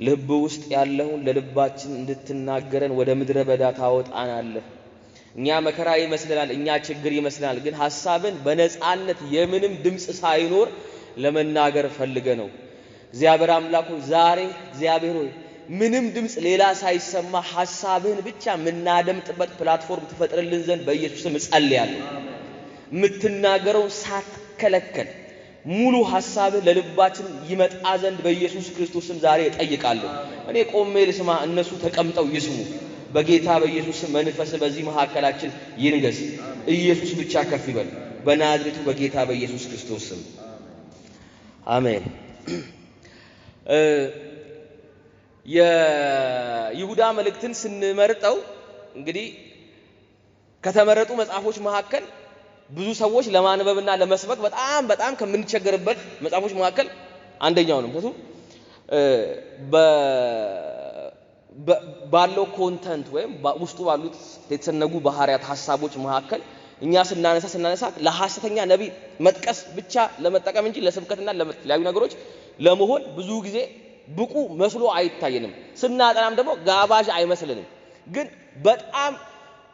ልብ ውስጥ ያለውን ለልባችን እንድትናገረን ወደ ምድረ በዳ ታወጣናለህ። እኛ መከራ ይመስለናል፣ እኛ ችግር ይመስለናል፣ ግን ሐሳብን በነጻነት የምንም ድምጽ ሳይኖር ለመናገር ፈልገ ነው። እግዚአብሔር አምላክ ሆይ ዛሬ እግዚአብሔር ሆይ ምንም ድምጽ ሌላ ሳይሰማ ሐሳብህን ብቻ ምናደምጥበት ፕላትፎርም ትፈጥርልን ዘንድ በኢየሱስ ስም ጸልያለሁ። ምትናገረው ሳትከለከል ሙሉ ሐሳብህ ለልባችን ይመጣ ዘንድ በኢየሱስ ክርስቶስ ስም ዛሬ እጠይቃለሁ። እኔ ቆሜ ልስማ፣ እነሱ ተቀምጠው ይስሙ። በጌታ በኢየሱስ ስም መንፈስ በዚህ መሐከላችን ይንገስ። ኢየሱስ ብቻ ከፍ ይበል። በናዝሬቱ በጌታ በኢየሱስ ክርስቶስ ስም አሜን። የይሁዳ መልእክትን ስንመርጠው እንግዲህ ከተመረጡ መጽሐፎች መካከል ብዙ ሰዎች ለማንበብና ለመስበክ በጣም ከምንቸገርበት መጽሐፎች መካከል አንደኛው ነው። ምክንያቱም ባለው ኮንተንት ወይም ውስጡ ባሉት የተሰነጉ ባህሪያት ሐሳቦች መካከል እኛ ስናነሳ ለሐሰተኛ ነብይ መጥቀስ ብቻ ለመጠቀም እንጂ ለስብከትና ለተለያዩ ነገሮች ለመሆን ብዙ ጊዜ ብቁ መስሎ አይታየንም። ስናጠናም ደግሞ ጋባዥ አይመስልንም። ግን በጣም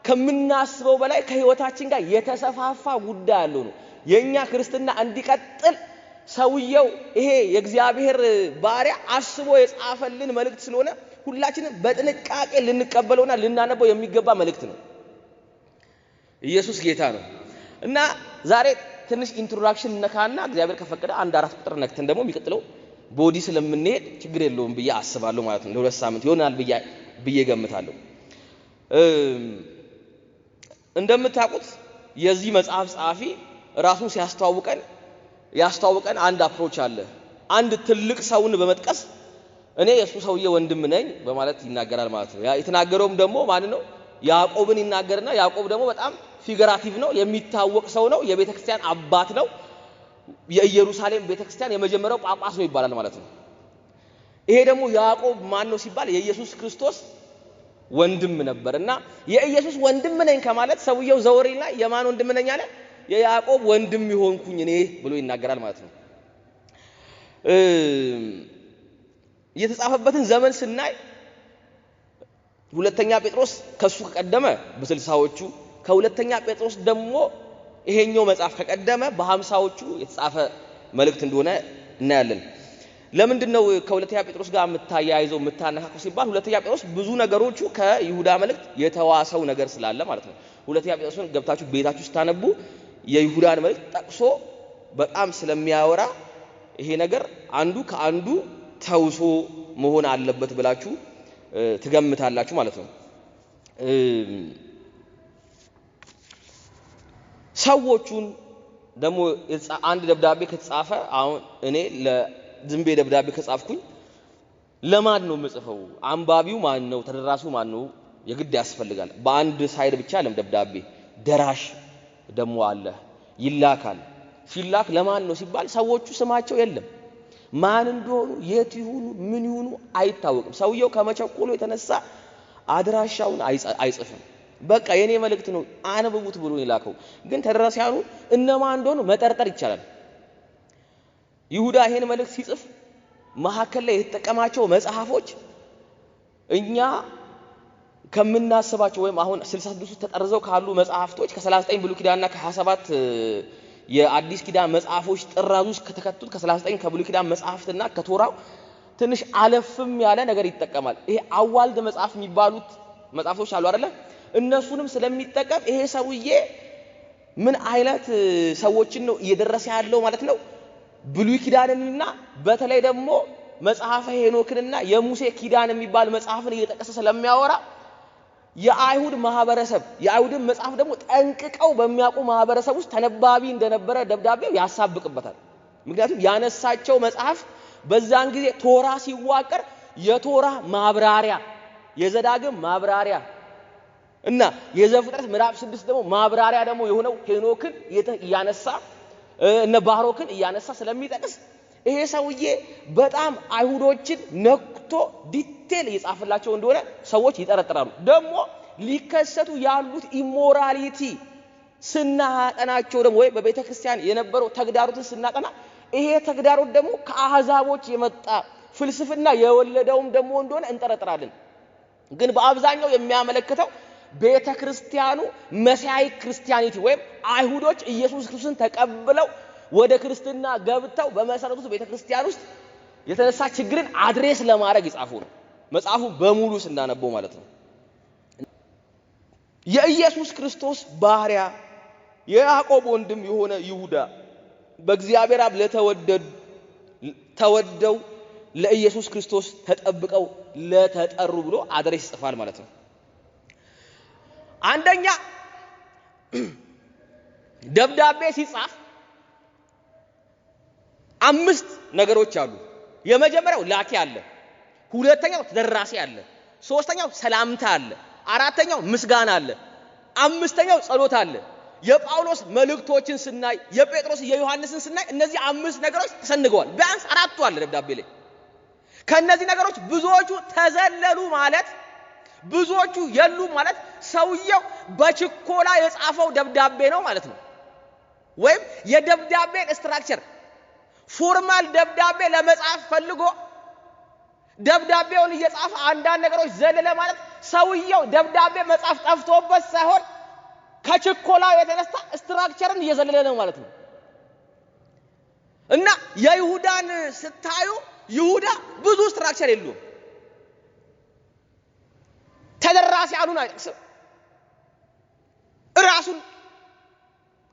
ከምናስበው በላይ ከህይወታችን ጋር የተሰፋፋ ጉዳይ ያለው ነው። የኛ ክርስትና እንዲቀጥል ሰውየው ይሄ የእግዚአብሔር ባሪያ አስቦ የጻፈልን መልእክት ስለሆነ ሁላችንም በጥንቃቄ ልንቀበለውና ልናነበው የሚገባ መልእክት ነው። ኢየሱስ ጌታ ነው። እና ዛሬ ትንሽ ኢንትሮዳክሽን ነካና እግዚአብሔር ከፈቀደ አንድ አራት ቁጥር ነክተን ደግሞ የሚቀጥለው ቦዲ ስለምንሄድ ችግር የለውም ብዬ አስባለሁ ማለት ነው። ለሁለት ሳምንት ይሆናል ብዬ ገምታለሁ። እንደምታውቁት የዚህ መጽሐፍ ጸሐፊ ራሱን ያስተዋውቀን አንድ አፕሮች አለ። አንድ ትልቅ ሰውን በመጥቀስ እኔ የሱ ሰውዬ ወንድም ነኝ በማለት ይናገራል ማለት ነው። የተናገረውም ደግሞ ማን ነው? ያዕቆብን ይናገርና ያዕቆብ ደግሞ በጣም ፊገራቲቭ ነው፣ የሚታወቅ ሰው ነው፣ የቤተክርስቲያን አባት ነው። የኢየሩሳሌም ቤተክርስቲያን የመጀመሪያው ጳጳስ ነው ይባላል ማለት ነው። ይሄ ደግሞ ያዕቆብ ማን ነው ሲባል የኢየሱስ ክርስቶስ ወንድም ነበርና የኢየሱስ ወንድም ነኝ ከማለት ሰውየው ዘወሬና የማን ወንድም ነኝ አለ? የያዕቆብ ወንድም ይሆንኩኝ እኔ ብሎ ይናገራል ማለት ነው። የተጻፈበትን ዘመን ስናይ ሁለተኛ ጴጥሮስ ከሱ ከቀደመ በ60ዎቹ ከሁለተኛ ጴጥሮስ ደግሞ ይሄኛው መጽሐፍ ከቀደመ በ50ዎቹ የተጻፈ መልእክት እንደሆነ እናያለን። ለምንድነው ከሁለተኛ ጴጥሮስ ጋር የምታያይዘው የምታነካከው ሲባል ሁለተኛ ጴጥሮስ ብዙ ነገሮቹ ከይሁዳ መልእክት የተዋሰው ነገር ስላለ ማለት ነው። ሁለተኛ ጴጥሮስን ገብታችሁ ቤታችሁ ስታነቡ የይሁዳን መልእክት ጠቅሶ በጣም ስለሚያወራ ይሄ ነገር አንዱ ከአንዱ ተውሶ መሆን አለበት ብላችሁ ትገምታላችሁ ማለት ነው። ሰዎቹን ደግሞ አንድ ደብዳቤ ከተጻፈ አሁን እኔ ለዝምቤ ደብዳቤ ከጻፍኩኝ ለማን ነው የምጽፈው? አንባቢው ማን ነው? ተደራሲው ማን ነው? የግድ ያስፈልጋል። በአንድ ሳይድ ብቻ ደብዳቤ ደራሽ ደግሞ አለ፣ ይላካል። ሲላክ ለማን ነው ሲባል ሰዎቹ ስማቸው የለም፣ ማን እንደሆኑ የት ይሁኑ ምን ይሁኑ አይታወቅም። ሰውየው ከመቸኮሉ የተነሳ አድራሻውን አይጽፍም። በቃ የኔ መልእክት ነው አንብቡት ብሎ ይላከው። ግን ተደራሲያኑ እነማን እንደሆኑ መጠርጠር ይቻላል። ይሁዳ ይሄን መልእክት ሲጽፍ መሐከል ላይ የተጠቀማቸው መጽሐፎች እኛ ከምናስባቸው ወይም አሁን 66 ተጠርዘው ካሉ መጽሐፍቶች ከ39 ብሉይ ኪዳንና ከ27 የአዲስ ኪዳን መጽሐፎች ጥራዙ ውስጥ ከተከቱት ከ39 ከብሉይ ኪዳን መጽሐፍትና ከቶራው ትንሽ አለፍም ያለ ነገር ይጠቀማል። ይሄ አዋልድ መጽሐፍ የሚባሉት መጽሐፎች አሉ አይደለ? እነሱንም ስለሚጠቀም ይሄ ሰውዬ ምን አይነት ሰዎችን ነው እየደረሰ ያለው ማለት ነው? ብሉይ ኪዳንንና በተለይ ደግሞ መጽሐፈ ሄኖክንና የሙሴ ኪዳን የሚባል መጽሐፍን እየጠቀሰ ስለሚያወራ የአይሁድ ማህበረሰብ የአይሁድን መጽሐፍ ደግሞ ጠንቅቀው በሚያውቁ ማህበረሰብ ውስጥ ተነባቢ እንደነበረ ደብዳቤው ያሳብቅበታል። ምክንያቱም ያነሳቸው መጽሐፍ በዛን ጊዜ ቶራ ሲዋቀር የቶራ ማብራሪያ፣ የዘዳግም ማብራሪያ እና የዘፍጥረት ምዕራፍ 6 ደግሞ ማብራሪያ ደግሞ የሆነው ሄኖክን ያነሳ እነ ባሮክን ያነሳ ስለሚጠቅስ ይሄ ሰውዬ በጣም አይሁዶችን ነክቶ ዲቴል እየጻፈላቸው እንደሆነ ሰዎች ይጠረጥራሉ። ደግሞ ሊከሰቱ ያሉት ኢሞራሊቲ ስናጠናቸው ደግሞ ወይ በቤተ ክርስቲያን የነበረው ተግዳሮትን ስናጠና ይሄ ተግዳሮት ደግሞ ከአህዛቦች የመጣ ፍልስፍና የወለደውም ደግሞ እንደሆነ እንጠረጥራለን። ግን በአብዛኛው የሚያመለክተው ቤተክርስቲያኑ መሳይ ክርስቲያኒቲ ወይም አይሁዶች ኢየሱስ ክርስቶስን ተቀብለው ወደ ክርስትና ገብተው በመሰረቱ ቤተክርስቲያን ውስጥ የተነሳ ችግርን አድሬስ ለማድረግ ይጻፉ ነው መጽሐፉ በሙሉ ስናነበው ማለት ነው። የኢየሱስ ክርስቶስ ባሪያ የያዕቆብ ወንድም የሆነ ይሁዳ በእግዚአብሔር አብ ተወደው ለኢየሱስ ክርስቶስ ተጠብቀው ለተጠሩ ብሎ አድሬስ ይጽፋል ማለት ነው። አንደኛ ደብዳቤ ሲጻፍ 5 ነገሮች አሉ። የመጀመሪያው ላኪ አለ፣ ሁለተኛው ተደራሲ አለ፣ ሶስተኛው ሰላምታ አለ፣ አራተኛው ምስጋና አለ፣ አምስተኛው ጸሎት አለ። የጳውሎስ መልእክቶችን ስናይ የጴጥሮስ የዮሐንስን ስናይ እነዚህ 5 ነገሮች ተሰንገዋል። ቢያንስ 4ቱ አለ ደብዳቤ ላይ። ከነዚህ ነገሮች ብዙዎቹ ተዘለሉ ማለት ብዙዎቹ የሉ ማለት ሰውየው በችኮላ የጻፈው ደብዳቤ ነው ማለት ነው። ወይም የደብዳቤ ስትራክቸር ፎርማል ደብዳቤ ለመጻፍ ፈልጎ ደብዳቤውን እየጻፈ አንዳንድ ነገሮች ዘለለ ማለት ሰውየው ደብዳቤ መጻፍ ጠፍቶበት ሳይሆን ከችኮላ የተነሳ ስትራክቸርን እየዘለለ ነው ማለት ነው። እና የይሁዳን ስታዩ ይሁዳ ብዙ ስትራክቸር የለውም። ተደራሲ አሉን አይጠቅስም። ራሱን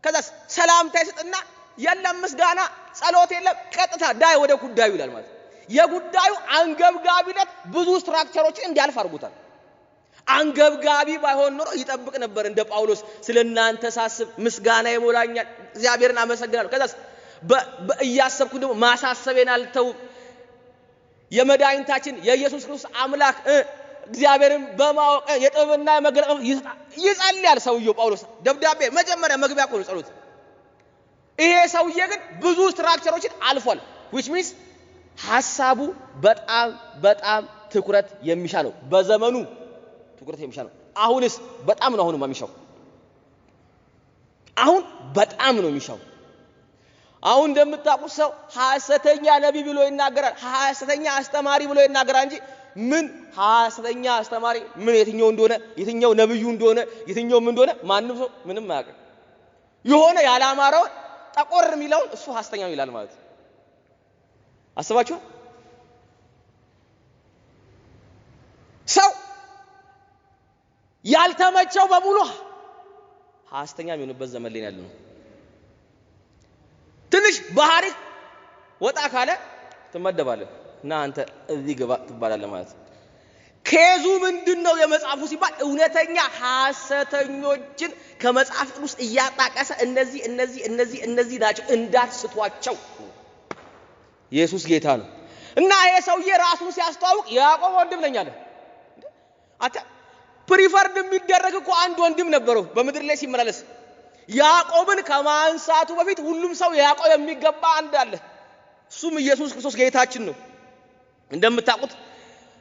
ከዛ ሰላምታ ይሰጥና የለም ምስጋና ጸሎት የለም ቀጥታ ዳይ ወደ ጉዳዩ ይላል ማለት ነው። የጉዳዩ አንገብጋቢነት ብዙ ስትራክቸሮችን እንዲያልፍ አድርጎታል። አንገብጋቢ ባይሆን ኖሮ ይጠብቅ ነበር እንደ ጳውሎስ ስለናንተ ሳስብ ምስጋና ይሞላኛል እግዚአብሔርን አመሰግናለሁ ከዛስ በእያሰብኩ ደግሞ ማሳሰቤን አልተው የመዳኝታችን የኢየሱስ ክርስቶስ አምላክ እግዚአብሔርን በማወቅ የጥበብና የመገለጥ ይጸልያል ሰውየው ጳውሎስ። ደብዳቤ መጀመሪያ መግቢያ እኮ ነው ጸሎት። ይሄ ሰውዬ ግን ብዙ ስትራክቸሮችን አልፏል። which means ሐሳቡ በጣም ትኩረት የሚሻ ነው። በዘመኑ ትኩረት የሚሻ ነው። አሁንስ በጣም ነው የሚሻው። አሁን በጣም ነው የሚሻው። አሁን እንደምታውቁት ሰው ሐሰተኛ ነብይ ብሎ ይናገራል፣ ሐሰተኛ አስተማሪ ብሎ ይናገራል እንጂ ምን ሐሰተኛ አስተማሪ ምን የትኛው እንደሆነ የትኛው ነብዩ እንደሆነ የትኛው ምን እንደሆነ ማንም ሰው ምንም አያውቅም። የሆነ ያላማረው ጠቆር የሚለው እሱ ሐሰተኛ ይላል ማለት አስባችሁ ሰው ያልተመቸው በሙሉ ሐሰተኛ የሚሆንበት ዘመን ላይ ያለ ነው። ትንሽ ባህሪ ወጣ ካለ ትመደባለህ እና አንተ እዚህ ግባ ትባላለህ ማለት ነው። ከዙ ምንድነው የመጽሐፉ ሲባል እውነተኛ ሐሰተኞችን ከመጽሐፍ ቅዱስ እያጣቀሰ እነዚህ ናቸው እንዳትስቷቸው። ኢየሱስ ጌታ ነው። እና ይሄ ሰውዬ ራሱን ሲያስተዋውቅ ያዕቆብ ወንድም ነኝ አለ። አታ ፕሪፈርድ የሚደረግ እኮ አንድ ወንድም ነበረው በምድር ላይ ሲመላለስ። ያዕቆብን ከማንሳቱ በፊት ሁሉም ሰው ያዕቆብ የሚገባ አንድ አለ። እሱም ኢየሱስ ክርስቶስ ጌታችን ነው። እንደምታውቁት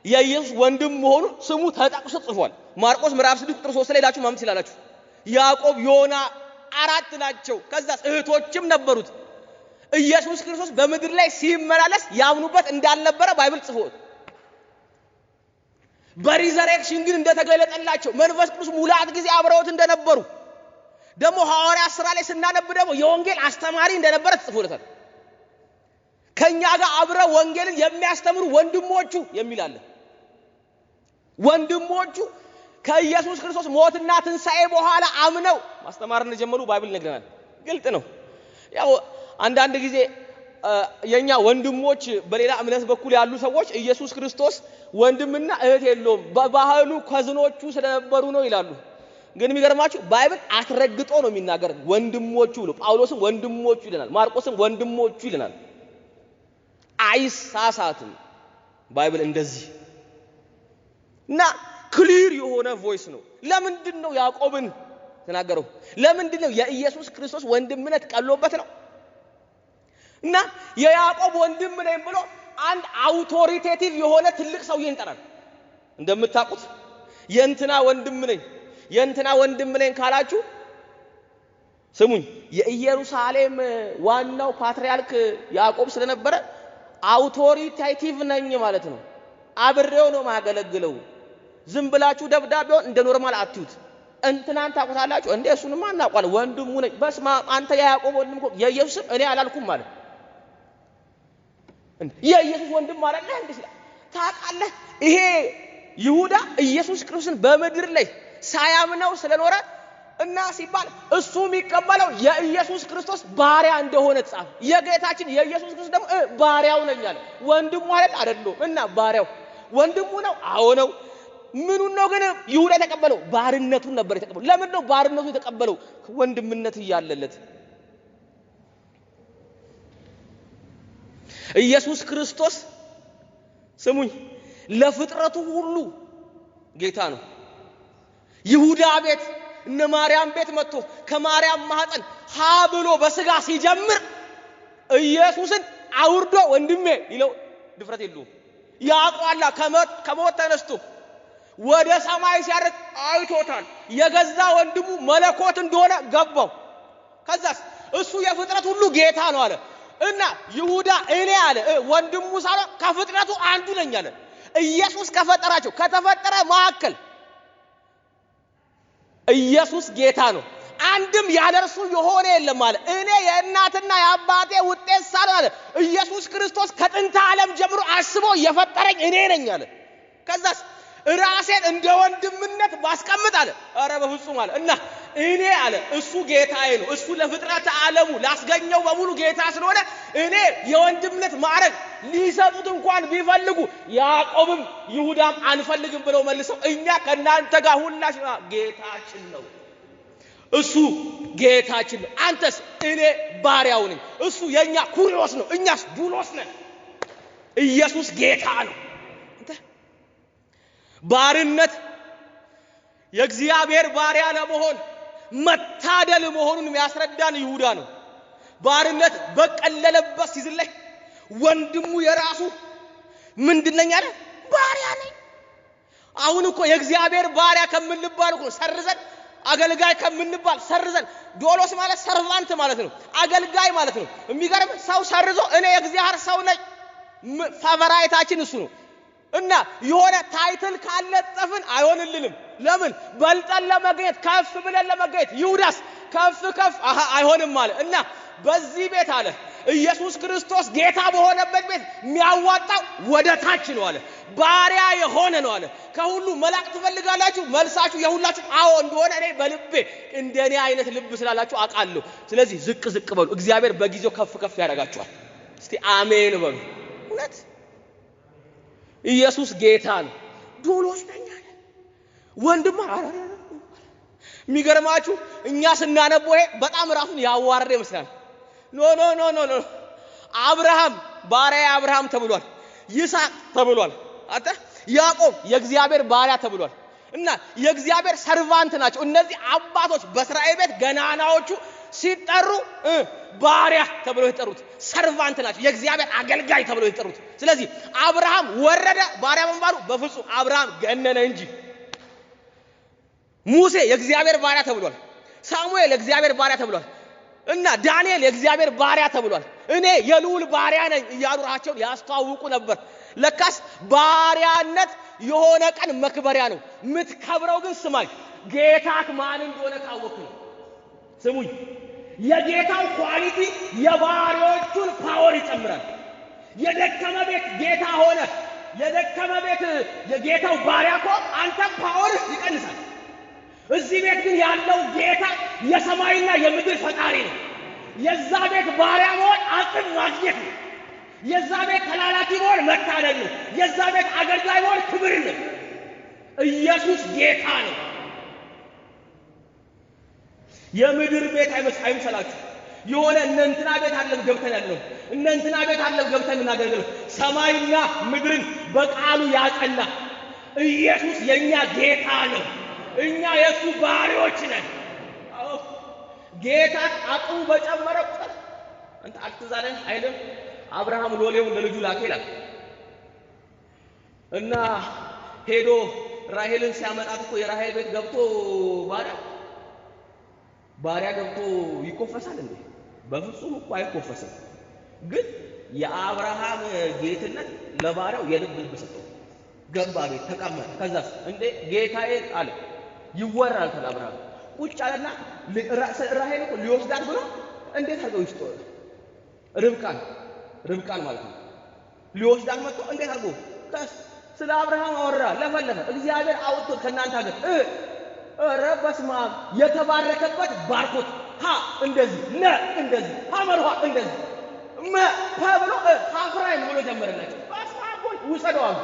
የኢየሱስ ወንድም መሆኑ ስሙ ተጠቅሶ ጽፏል። ማርቆስ ምዕራፍ 6 ቁጥር 3 ላይ ሄዳችሁ ማምጥ ይላላችሁ። ያዕቆብ ዮና 4 ናቸው። ከዛ እህቶችም ነበሩት። ኢየሱስ ክርስቶስ በምድር ላይ ሲመላለስ ያምኑበት እንዳልነበረ ባይብል ጽፏል። በሪዘሬክሽን ግን እንደተገለጠላቸው መንፈስ ቅዱስ ሙላት ጊዜ አብረውት እንደነበሩ ደግሞ ሐዋርያ ሥራ ላይ ስናነብ ደግሞ የወንጌል አስተማሪ እንደነበረ ተጽፎለታል። ከኛ ጋር አብረው ወንጌልን የሚያስተምሩ ወንድሞቹ የሚል አለ። ወንድሞቹ ከኢየሱስ ክርስቶስ ሞትና ትንሣኤ በኋላ አምነው ማስተማር እንደጀመሩ ባይብል ይነግረናል። ግልጥ ነው። ያው አንዳንድ ጊዜ የኛ ወንድሞች በሌላ እምነት በኩል ያሉ ሰዎች ኢየሱስ ክርስቶስ ወንድምና እህት የለውም በባህሉ ከዝኖቹ ስለነበሩ ነው ይላሉ። ግን የሚገርማችሁ ባይብል አትረግጦ ነው የሚናገር ወንድሞቹ ብሎ። ጳውሎስም ወንድሞቹ ይለናል፣ ማርቆስም ወንድሞቹ ይለናል። አይሳሳትም ባይብል እንደዚህ እና ክሊር የሆነ ቮይስ ነው። ለምንድን ነው ያዕቆብን ተናገረው? ለምንድን ነው የኢየሱስ ክርስቶስ ወንድምነት ቀሎበት ነው? እና የያዕቆብ ወንድም ነኝ ብሎ አንድ አውቶሪቴቲቭ የሆነ ትልቅ ሰውዬ እንጠራል። እንደምታውቁት የእንትና ወንድም ነኝ ካላችሁ ስሙኝ፣ የኢየሩሳሌም ዋናው ፓትርያርክ ያዕቆብ ስለነበረ አውቶሪቴቲቭ ነኝ ማለት ነው አብሬው ነው ማገለግለው ዝም ብላችሁ ደብዳቤውን እንደ ኖርማል አትዩት እንትናን ታቆታላችሁ እንዴ እሱንማ እናቋል ወንድሙ ነኝ በስማ አንተ ያዕቆብ ወንድም እኮ የኢየሱስ እኔ አላልኩም ማለት እንዴ የኢየሱስ ወንድም ማለት ነው እንዴ ታቃለህ ይሄ ይሁዳ ኢየሱስ ክርስቶስን በመድር ላይ ሳያምነው ስለኖረ እና ሲባል እሱ የሚቀበለው የኢየሱስ ክርስቶስ ባሪያ እንደሆነ ጻፍ የጌታችን የኢየሱስ ክርስቶስ ደግሞ ባሪያው ነኝ አለ ወንድሙ አይደለም እና ባሪያው ወንድሙ ነው አዎ ነው ምኑን ነው ግን ይሁዳ የተቀበለው ባርነቱን ነበር የተቀበለው ለምን ነው ባርነቱን የተቀበለው ወንድምነት ይያለለት ኢየሱስ ክርስቶስ ስሙኝ ለፍጥረቱ ሁሉ ጌታ ነው ይሁዳ ቤት እነ ማርያም ቤት መጥቶ ከማርያም ማህፀን ሀ ብሎ በስጋ ሲጀምር ኢየሱስን አውርዶ ወንድሜ ይለው ድፍረት የለውም ያቋላ ከሞት ተነስቶ ወደ ሰማይ ሲያርግ አይቶታል የገዛ ወንድሙ መለኮት እንደሆነ ገባው ከዛስ እሱ የፍጥረት ሁሉ ጌታ ነው አለ እና ይሁዳ እኔ አለ ወንድሙ ሳለ ከፍጥረቱ አንዱ ነኝ አለ ኢየሱስ ከፈጠራቸው ከተፈጠረ ማዕከል ኢየሱስ ጌታ ነው አንድም ያለርሱ የሆነ የለም አለ እኔ የእናትና የአባቴ ውጤት ሳለ ኢየሱስ ክርስቶስ ከጥንተ ዓለም ጀምሮ አስቦ የፈጠረኝ እኔ ነኝ አለ ከዛስ ራሴን እንደ ወንድምነት ባስቀምጥ አለ አረ በፍጹም አለ እና እኔ አለ እሱ ጌታዬ ነው እሱ ለፍጥረት ዓለሙ ላስገኘው በሙሉ ጌታ ስለሆነ እኔ የወንድምነት ማዕረግ ሊሰጡት እንኳን ቢፈልጉ ያዕቆብም ይሁዳም አንፈልግም ብለው መልሰው እኛ ከናንተ ጋር ሁላችን ጌታችን ነው እሱ ጌታችን ነው አንተስ እኔ ባሪያው ነኝ እሱ የኛ ኩሪዮስ ነው እኛስ ዱሎስ ነን ኢየሱስ ጌታ ነው ባርነት የእግዚአብሔር ባሪያ ለመሆን መታደል መሆኑን የሚያስረዳን ይሁዳ ነው ባርነት በቀለለበት ሲዝን ላይ ወንድሙ የራሱ ምንድነኛ አለ ባሪያ ነኝ አሁን እኮ የእግዚአብሔር ባሪያ ከምንባል እኮ ሰርዘን አገልጋይ ከምንባል ሰርዘን ዶሎስ ማለት ሰርቫንት ማለት ነው አገልጋይ ማለት ነው የሚገርም ሰው ሰርዞ እኔ የእግዚአብሔር ሰው ነኝ ፋቨራይታችን እሱ ነው እና የሆነ ታይትል ካለጠፍን አይሆንልንም ለምን በልጠን ለመገኘት ከፍ ብለን ለመገኘት ይሁዳስ ከፍ አይሆንም ማለት እና በዚህ ቤት አለ ኢየሱስ ክርስቶስ ጌታ በሆነበት ቤት የሚያዋጣው ወደ ታች ነው አለ ባሪያ የሆነ ነው አለ ከሁሉ መላእክት ትፈልጋላችሁ መልሳችሁ የሁላችሁ አዎ እንደሆነ እኔ በልቤ እንደኔ አይነት ልብ ስላላችሁ አቃለሁ ስለዚህ ዝቅ በሉ እግዚአብሔር በጊዜው ከፍ ያደርጋችኋል እስቲ አሜን በሉ እውነት ኢየሱስ ጌታ ነው ዶሎስ ነኝ አለ ወንድም የሚገርማችሁ እኛ ስናነበው በጣም ራሱን ያዋረደ ይመስላል ኖ አብርሃም ባሪያ አብርሃም ተብሏል ይስሐቅ ተብሏል አታ ያዕቆብ የእግዚአብሔር ባሪያ ተብሏል እና የእግዚአብሔር ሰርቫንት ናቸው እነዚህ አባቶች በእስራኤል ቤት ገናናዎቹ ሲጠሩ ባሪያ ተብለው የተጠሩት ሰርቫንት ናቸው የእግዚአብሔር አገልጋይ ተብለው የተጠሩት ስለዚህ አብርሃም ወረደ ባሪያ መንባሩ በፍጹም አብርሃም ገነነ እንጂ ሙሴ የእግዚአብሔር ባሪያ ተብሏል ሳሙኤል የእግዚአብሔር ባሪያ ተብሏል እና ዳንኤል የእግዚአብሔር ባሪያ ተብሏል እኔ የልዑል ባሪያ ነኝ ያሉራቸው ያስተዋውቁ ነበር ለካስ ባሪያነት የሆነ ቀን መክበሪያ ነው ምትከብረው ግን ስማኝ ጌታክ ማን እንደሆነ ካወቅክ ነው ስሙኝ የጌታው ኳሊቲ የባሪያዎቹን ፓወር ይጨምራል የደከመ ቤት ጌታ ሆነ የደከመ ቤት የጌታው ባሪያ እኮ አንተ ፓወር ይቀንሳል እዚህ ቤት ግን ያለው ጌታ የሰማይና የምድር ፈጣሪ ነው የዛ ቤት ባሪያ መሆን አቅም ማግኘት ነው የዛ ቤት ተላላኪ መሆን መታደል ነው የዛ ቤት አገልጋይ መሆን ክብር ነው ኢየሱስ ጌታ ነው የምድር ቤት አይመስላችሁ የሆነ እነንትና ቤት አለም ገብተን ያለው እነንትና ቤት አለም ገብተን እናገለግለው ሰማይና ምድርን በቃሉ ያጸና ኢየሱስ የኛ ጌታ ነው እኛ የሱ ባሪያዎች ነን ጌታ አቅሙ በጨመረ ቁጥር አንተ አትዛለን አይደል አብርሃም ሎሌው ለልጁ ላከ እና ሄዶ ራሔልን ሲያመጣት እኮ የራሔል ቤት ገብቶ ባሪያ ገብቶ ይቆፈሳል እንዴ በፍጹም እኮ አይቆፈስም ግን የአብርሃም ጌትነት ለባሪያው የልብ ልብ ሰጠው። ገባ ቤት ተቀመጠ። ከዛስ እንዴ ጌታዬ አለ ይወራል ተላብራም ቁጭ አለና ራሔል እኮ ሊወስዳት ብሎ እንዴት አድርገው ይስጦ ርብቃን ማለት ነው ሊወስዳት መጥቶ እንዴት አድርገው ስለ አብርሃም አወራ ለፈለፈ እግዚአብሔር አውጥቶ ከናንተ ሀገር ረበስማ የተባረከበት ባርኮት ሀ እንደዚህ ለ እንደዚህ ሐመርሃ እንደዚህ ፓብሎ ሐፍራይም ብሎ ጀመረላቸው። ባስማቦይ ውሰደዋል።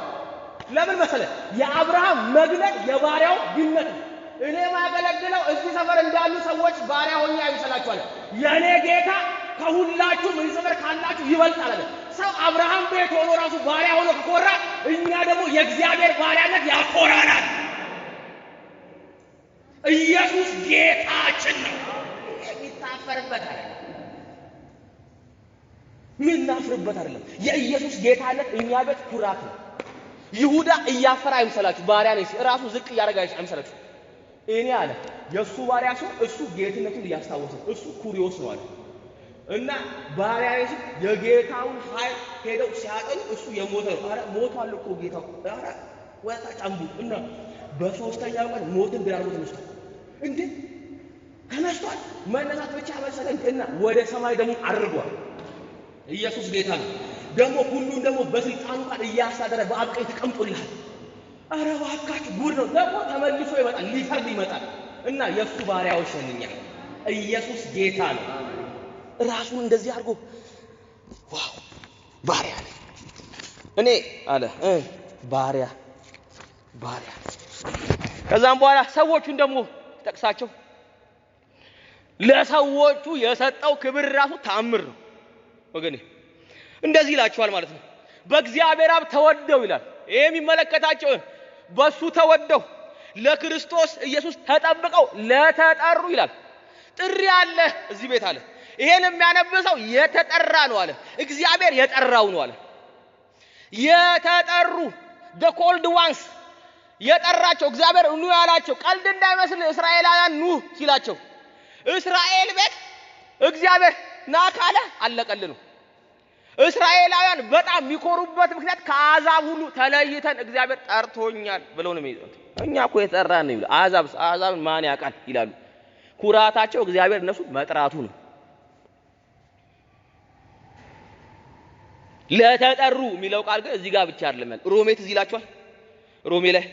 ለምን መሰለ የአብርሃም መግለጥ የባሪያው ግነት እኔ ማገለግለው እዚህ ሰፈር እንዳሉ ሰዎች ባሪያ ሆኜ አይሰላችኋል። የኔ ጌታ ከሁላችሁ ምን ሰፈር ካላችሁ ይበልጣል አለ። ሰው አብርሃም ቤት ሆኖ ራሱ ባሪያ ሆኖ ከኮራ እኛ ደግሞ የእግዚአብሔር ባሪያነት ያኮራናል። ኢየሱስ ጌታችን ነው። ይታፈርበት አይደለም ምን ናፍርበት አይደለም። የኢየሱስ ጌታነት እኛ ቤት ኩራት ነው። ይሁዳ እያፈራ አይምሰላችሁ ባሪያ ነኝ ራሱ ዝቅ ያረጋሽ አይምሰላችሁ። እኔ አለ የሱ ባሪያ ሰው እሱ ጌትነቱን ያስታወሰ እሱ ኩሪዮስ ነው አለ እና ባሪያ ነኝ የጌታውን ኃይል ሄደው ሲያጠኑ እሱ የሞተ ነው። አረ ሞቷል እኮ ጌታው አረ ወጣ ጫምቡ እና በሶስተኛው ቀን ሞትን ቢያርጉ ተነስቷል። እንዴ ተነስቷል መነሳት ብቻ መሰለኝ እና ወደ ሰማይ ደግሞ አርጓል። ኢየሱስ ጌታ ነው። ደግሞ ሁሉን ደግሞ በስልጣኑ ቃል እያሳደረ በአብ ቀኝ ተቀምጦልሃል። አረ እባካችሁ ጉድ ነው። ደግሞ ተመልሶ ይመጣል ሊፈርድ ይመጣል እና የሱ ባሪያዎች ነን እኛ። ኢየሱስ ጌታ ነው። ራሱን እንደዚህ አድርጎ ዋው ባሪያ ነኝ እኔ አለ ባሪያ ከዛም በኋላ ሰዎቹን ደግሞ ተጠቅሳቸው ለሰዎቹ የሰጠው ክብር ራሱ ተአምር ነው ወገኔ። እንደዚህ ይላችኋል ማለት ነው። በእግዚአብሔር አብ ተወደው ይላል። ይሄ የሚመለከታቸው በሱ ተወደው ለክርስቶስ ኢየሱስ ተጠብቀው ለተጠሩ ይላል። ጥሪ አለ እዚህ ቤት አለ። ይሄን የሚያነብሰው የተጠራ ነው አለ። እግዚአብሔር የጠራው ነው አለ። የተጠሩ the called ones የጠራቸው እግዚአብሔር ኑ ያላቸው ቀልድ እንዳይመስል እስራኤላውያን ኑ ሲላቸው እስራኤል ቤት እግዚአብሔር ና ካለ አለቀል ነው። እስራኤላውያን በጣም የሚኮሩበት ምክንያት ከአሕዛብ ሁሉ ተለይተን እግዚአብሔር ጠርቶኛል ብለው ነው የሚሉት። እኛ እኮ የተጠራን ነው ይላል። አሕዛብን ማን ያውቃል ይላሉ። ኩራታቸው እግዚአብሔር እነሱ መጥራቱ ነው። ለተጠሩ የሚለው ቃል ግን እዚህ ጋር ብቻ አይደለም። ሮሜ ትዝ ይላችኋል። ሮሜ ላይ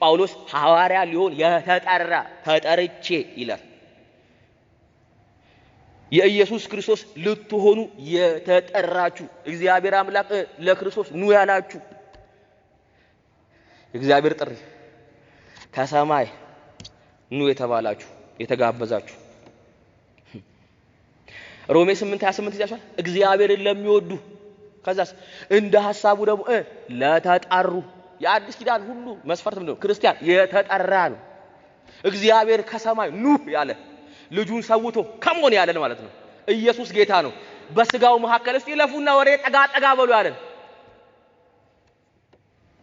ጳውሎስ ሐዋርያ ሊሆን የተጠራ ተጠርቼ ይላል። የኢየሱስ ክርስቶስ ልትሆኑ የተጠራችሁ እግዚአብሔር አምላክ ለክርስቶስ ኑ ያላችሁ እግዚአብሔር ጥሪ ከሰማይ ኑ የተባላችሁ የተጋበዛችሁ ሮሜ 8:28 ይላችኋል። እግዚአብሔርን ለሚወዱ ከዛስ እንደ ሐሳቡ ደግሞ ለተጠሩ የአዲስ ኪዳን ሁሉ መስፈርት ምንድነው? ክርስቲያን የተጠራ ነው። እግዚአብሔር ከሰማይ ኑ ያለ ልጁን ሰውቶ ከሞን ያለን ማለት ነው። ኢየሱስ ጌታ ነው። በስጋው መሐከል እስቲ ለፉና ወሬ ጠጋ በሉ ያለን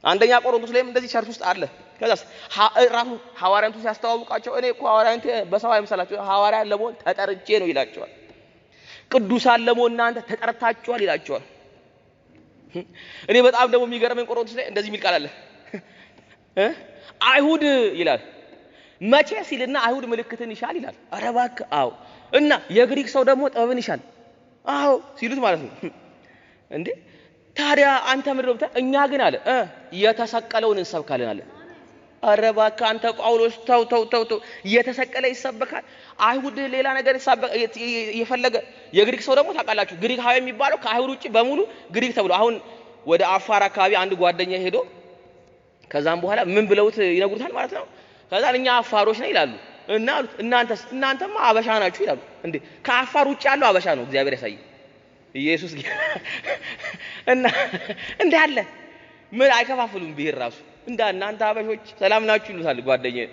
አንደኛ ቆሮንቶስ ላይም እንደዚህ ቸርች ውስጥ አለ። ከዛስ ራሱ ሐዋርያቱ ሲያስተዋውቃቸው እኔ እኮ ሐዋርያንተ በሰው አይምሰላችሁ ሐዋርያ ለመሆን ተጠርቼ ነው ይላቸዋል። ቅዱሳን ለመሆን እናንተ ተጠርታችኋል ይላቸዋል። እኔ በጣም ደግሞ የሚገርመኝ ቆሮንቶስ ላይ እንደዚህ የሚል ቃል አለ። አይሁድ ይላል መቼ ሲልና አይሁድ ምልክትን ይሻል ይላል። አረ እባክህ አዎ እና የግሪክ ሰው ደግሞ ጥበብን ይሻል አዎ ሲሉት ማለት ነው። እንዴ ታዲያ አንተ ምንድነው ብታ እኛ ግን አለ የተሰቀለውን እንሰብካለን አለ። አረ እባክህ አንተ ጳውሎስ ተው የተሰቀለ ይሰበካል። አይሁድ ሌላ ነገር የፈለገ የግሪክ ሰው ደግሞ ታውቃላችሁ ግሪካዊ የሚባለው ከአይሁድ ውጪ በሙሉ ግሪክ ተብሎ አሁን ወደ አፋር አካባቢ አንድ ጓደኛ ሄዶ ከዛም በኋላ ምን ብለውት ይነግሩታል ማለት ነው። ከዛ እኛ አፋሮች ነን ይላሉ እና አሉት እናንተማ አበሻ ናችሁ ይላሉ። እንዴ ከአፋር ውጪ ያለው አበሻ ነው እግዚአብሔር ያሳይ ኢየሱስ እና እንዳለ ምን አይከፋፍሉም ብሄር ራሱ እናንተ አበሾች ሰላም ናችሁ ይሉታል ጓደኛዬ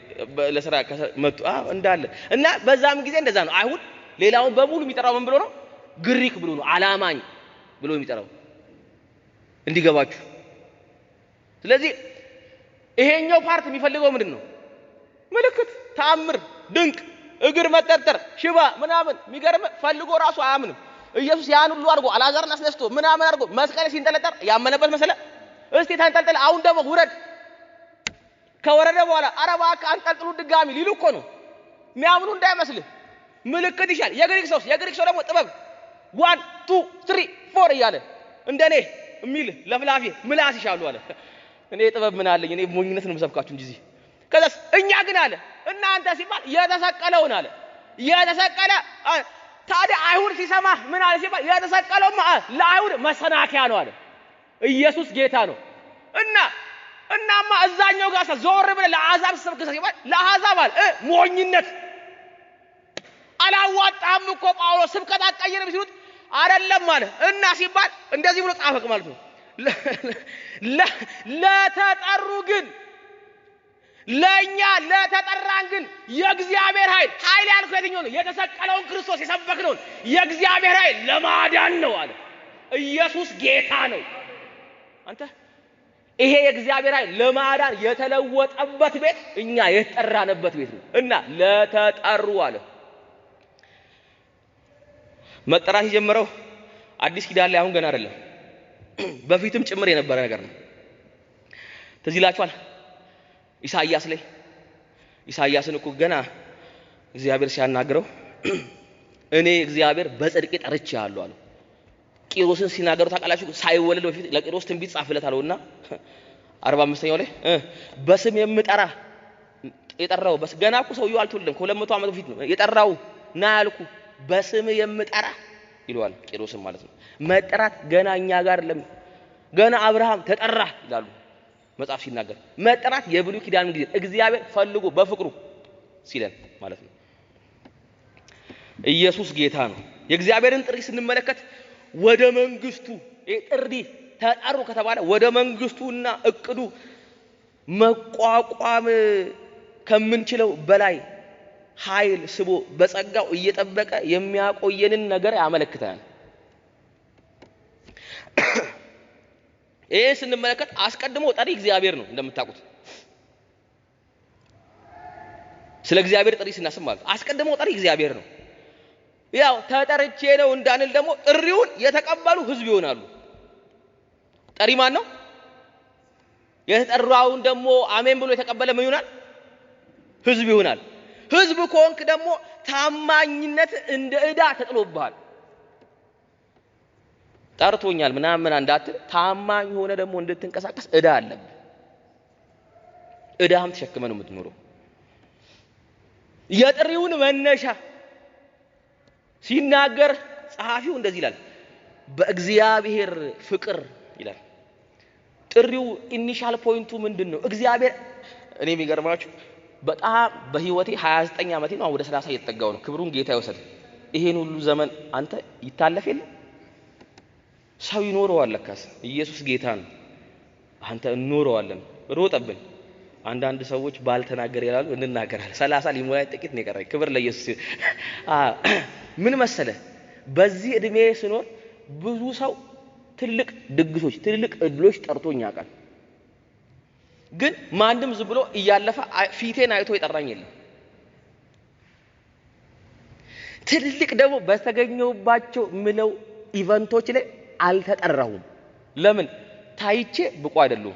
ለስራ መጡ እንዳለ እና በዛም ጊዜ እንደዛ ነው። አይሁድ ሌላውን በሙሉ የሚጠራው ምን ብሎ ነው? ግሪክ ብሎ ነው አላማኝ ብሎ የሚጠራው እንዲገባችሁ። ስለዚህ ይሄኛው ፓርት የሚፈልገው ምንድነው? ምልክት፣ ተአምር፣ ድንቅ፣ እግር መጠርጠር፣ ሽባ ምናምን የሚገርም ፈልጎ ራሱ አያምንም። ኢየሱስ ያን ሁሉ አድርጎ አልዓዛርን አስነስቶ ምናምን አድርጎ መስቀል ሲንጠለጠል ያመነበት መሰለ እስቲ ተንጠልጠል አሁን ደግሞ ውረድ ከወረደ በኋላ ኧረ እባክህ አንጠልጥሉ ድጋሚ ሊሉ እኮ ነው የሚያምኑ እንዳይመስልህ ምልክት ይሻል የግሪክ ሰው ደግሞ ጥበብ 1 2 3 4 እያለ እንደኔ የሚል ለፍላፊ ምላስ ይሻሉ አለ እኔ ጥበብ ምን አለኝ እኔ ሞኝነት ነው መሰብካችሁ እንጂ እዚህ ከዛስ እኛ ግን አለ እናንተ ሲባል የተሰቀለውን አለ የተሰቀለ ታዲያ አይሁድ ሲሰማ ምን አለ ሲባል የተሰቀለው ለአይሁድ መሰናከያ ነው አለ ኢየሱስ ጌታ ነው እናማ እዛኛው ጋር ዞር ብለ ለአሕዛብ ሰብክ ሲባል ለአሕዛብ አለ ሞኝነት አላዋጣም እኮ ጳውሎስ ስብከት አቀየረም ሲሉት አይደለም ማለት እና ሲባል እንደዚህ ብሎ ጻፈቅ ማለት ነው ለተጠሩ ግን ለኛ ለተጠራን ግን የእግዚአብሔር ኃይል ያልኩ የትኛው ነው የተሰቀለውን ክርስቶስ የሰበክነው የእግዚአብሔር ኃይል ለማዳን ነው አለ ኢየሱስ ጌታ ነው አንተ ይሄ የእግዚአብሔር ኃይል ለማዳን የተለወጠበት ቤት እኛ የተጠራንበት ቤት ነው እና ለተጠሩ አለ መጠራት የጀመረው አዲስ ኪዳን ላይ አሁን ገና አይደለም በፊትም ጭምር የነበረ ነገር ነው ትዝ ይላችኋል ኢሳይያስን እኮ ገና እግዚአብሔር ሲያናግረው እኔ እግዚአብሔር በጽድቅ ጠርቼሃለሁ አለ ቂሮስን ሲናገሩ ታውቃላችሁ ሳይወለድ በፊት ለቂሮስ ትንቢት ጻፈለታለውና 45ኛው ላይ በስም የምጠራ የጠራው በስ ገና እኮ ሰውየው አልተወለደም ከ200 ዓመት በፊት ነው የጠራው ና ያልኩ በስም የምጠራ ይሏል ቂሮስን ማለት ነው መጠራት ገና እኛ ጋር ገና አብርሃም ተጠራ ይላሉ መጽሐፍ ሲናገር መጠራት የብሉይ ኪዳን ጊዜ እግዚአብሔር ፈልጎ በፍቅሩ ሲለን ማለት ነው ኢየሱስ ጌታ ነው የእግዚአብሔርን ጥሪ ስንመለከት ወደ መንግስቱ ጥሪ ተጠሩ ከተባለ ወደ መንግስቱና እቅዱ መቋቋም ከምንችለው በላይ ኃይል ስቦ በጸጋው እየጠበቀ የሚያቆየንን ነገር ያመለክታል ይሄ ስንመለከት አስቀድሞ ጠሪ እግዚአብሔር ነው እንደምታውቁት ስለ እግዚአብሔር ጥሪ ስናስብ ማለት አስቀድሞ ጠሪ እግዚአብሔር ነው ያው ተጠርቼ ነው እንዳንል ደግሞ ጥሪውን የተቀበሉ ህዝብ ይሆናሉ ጠሪ ማን ነው የተጠራውን ደግሞ አሜን ብሎ የተቀበለ ምን ይሆናል ህዝብ ይሆናል ህዝብ ኮንክ ደግሞ ታማኝነት እንደ ዕዳ ተጥሎብሃል ጠርቶኛል ምናምን እንዳትል ታማኝ ሆነ ደግሞ እንድትንቀሳቀስ ዕዳ አለብህ ዕዳም ተሸክመህ ነው የምትኖረው የጥሪውን መነሻ ሲናገር ጸሐፊው እንደዚህ ይላል በእግዚአብሔር ፍቅር ይላል ጥሪው ኢኒሻል ፖይንቱ ምንድነው እግዚአብሔር እኔ የሚገርማችሁ በጣም በህይወቴ 29 ዓመቴ ነው ወደ 30 እየተጠጋው ነው ክብሩን ጌታ ይወሰድ ይሄን ሁሉ ዘመን አንተ ይታለፍ የለ ሰው ይኖረዋል ለካስ ኢየሱስ ጌታ ነው አንተ እንኖረዋለን ሮጠብን አንዳንድ ሰዎች ባልተናገር ይላሉ እንናገራለን 30 ሊሞላ ጥቂት ነው የቀረኝ ክብር ለኢየሱስ ምን መሰለ በዚህ እድሜ ስኖር ብዙ ሰው ትልቅ ድግሶች ትልቅ እድሎች ጠርቶኝ ያውቃል ግን ማንንም ዝም ብሎ እያለፈ ፊቴን አይቶ ይጠራኝ የለም ትልቅ ደግሞ በተገኘውባቸው ምለው ኢቨንቶች ላይ አልተጠራሁም ለምን ታይቼ ብቁ አይደሉም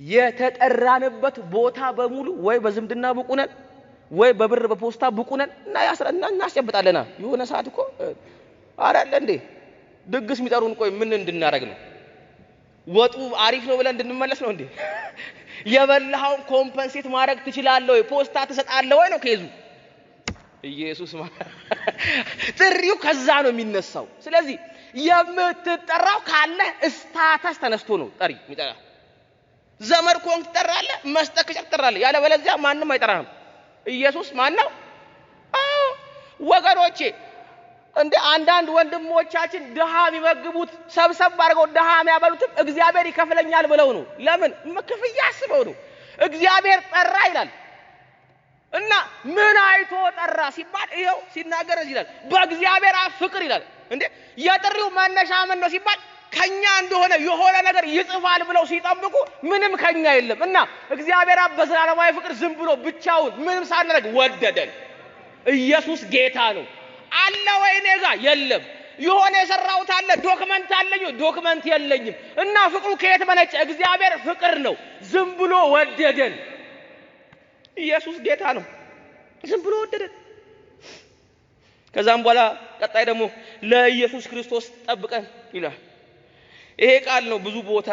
የተጠራንበት ቦታ በሙሉ ወይ በዝምድና ብቁ ነን ወይ በብር በፖስታ ብቁ ነን እና ያስረና እናስጨብጣለና የሆነ ሰዓት እኮ አራለ እንዴ ድግስ የሚጠሩን ቆይ ምን እንድናረግ ነው ወጡ አሪፍ ነው ብለን እንድንመለስ ነው እንዴ የበላውን ኮምፐንሴት ማድረግ ትችላለህ ወይ ፖስታ ተሰጣለህ ወይ ነው ከይዙ ኢየሱስ ጥሪው ከዛ ነው የሚነሳው ስለዚህ የምትጠራው ካለ ስታተስ ተነስቶ ነው ጠሪ የሚጠራ ዘመር ኮንክ ትጠራለህ መስጠከሽ ትጠራለህ ያለ በለዚያ ማንንም አይጠራህም ኢየሱስ ማን ነው ወገኖቼ እንደ አንዳንድ ወንድሞቻችን ድሃ ቢመግቡት ሰብሰብ አድርገው ድሃ የሚያበሉትም እግዚአብሔር ይከፍለኛል ብለው ነው ለምን ክፍያ አስበው ነው እግዚአብሔር ጠራ ይላል እና ምን አይቶ ጠራ ሲባል ይሄው ሲናገር እዚህ ይላል በእግዚአብሔር ፍቅር ይላል እንዴ የጥሪው መነሻ ምን ነው ሲባል ከኛ እንደሆነ የሆነ ነገር ይጽፋል ብለው ሲጠብቁ ምንም ከኛ የለም እና እግዚአብሔር በዘላለማዊ ፍቅር ዝም ብሎ ብቻውን ምንም ሳናደርግ ወደደን ኢየሱስ ጌታ ነው አለ ወይ ኔጋ የለም የሆነ የሰራውት አለ ዶክመንት አለኝ ዶክመንት የለኝም እና ፍቅሩ ከየት መነጨ እግዚአብሔር ፍቅር ነው ዝም ብሎ ወደደን ኢየሱስ ጌታ ነው ዝም ብሎ ወደደን ከዛም በኋላ ቀጣይ ደግሞ ለኢየሱስ ክርስቶስ ጠብቀን ይላል ይሄ ቃል ነው ብዙ ቦታ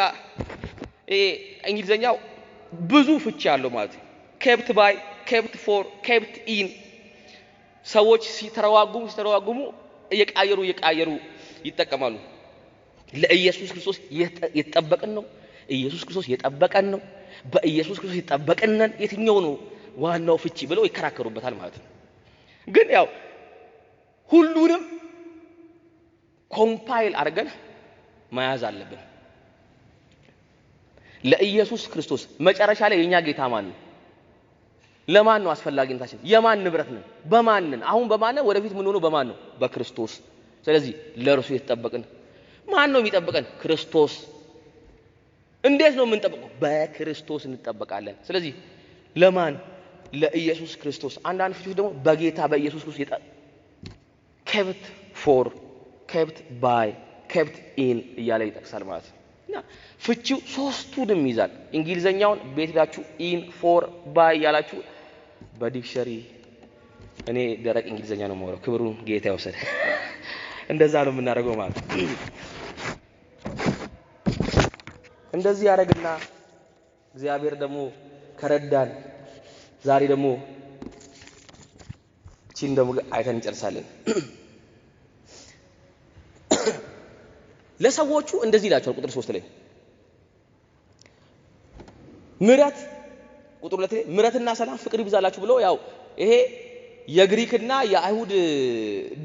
እንግሊዘኛው ብዙ ፍቺ ያለው ማለት kept by kept for kept in ሰዎች ሲተረዋጉሙ እየቃየሩ ይተቀማሉ ለኢየሱስ ክርስቶስ የተጠበቀን ነው ኢየሱስ ክርስቶስ የጠበቀን ነው በኢየሱስ ክርስቶስ የተጠበቀን የትኛው ነው ዋናው ፍቺ ብለው ይከራከሩበታል ማለት ነው ግን ያው ሁሉንም ኮምፓይል አድርገን መያዝ አለብን ለኢየሱስ ክርስቶስ መጨረሻ ላይ የኛ ጌታ ማን ነው ለማን ነው አስፈላጊነታችን የማን ንብረት ነው በማን ነው አሁን በማን ነው ወደፊት ምን ሆኖ በማን ነው በክርስቶስ ስለዚህ ለርሱ የተጠበቀን ማን ነው የሚጠብቀን ክርስቶስ እንዴት ነው የምንጠብቀው በክርስቶስ እንጠበቃለን ስለዚህ ለማን ለኢየሱስ ክርስቶስ አንዳንድ ፍቺዎች ደግሞ በጌታ በኢየሱስ ክርስቶስ kept for kept by kept in እያለ ይጠቅሳል ማለት ነው እና ፍቺው ሶስቱንም ይዛል እንግሊዘኛውን ቤትላችሁ in for by ያላችሁ በዲክሽነሪ እኔ ደረቅ እንግሊዘኛ ነው የማወራው ክብሩን ጌታ ይወሰድ እንደዛ ነው የምናደርገው ማለት እንደዚህ ያደርግና እግዚአብሔር ደግሞ ከረዳን ዛሬ ደግሞ ቺን ደግሞ አይተን እንጨርሳለን ለሰዎቹ እንደዚህ ይላቸዋል ቁጥር 3 ላይ ምሕረት ቁጥር 2 ላይ ምሕረትና ሰላም ፍቅር ይብዛላችሁ ብሎ ያው ይሄ የግሪክና የአይሁድ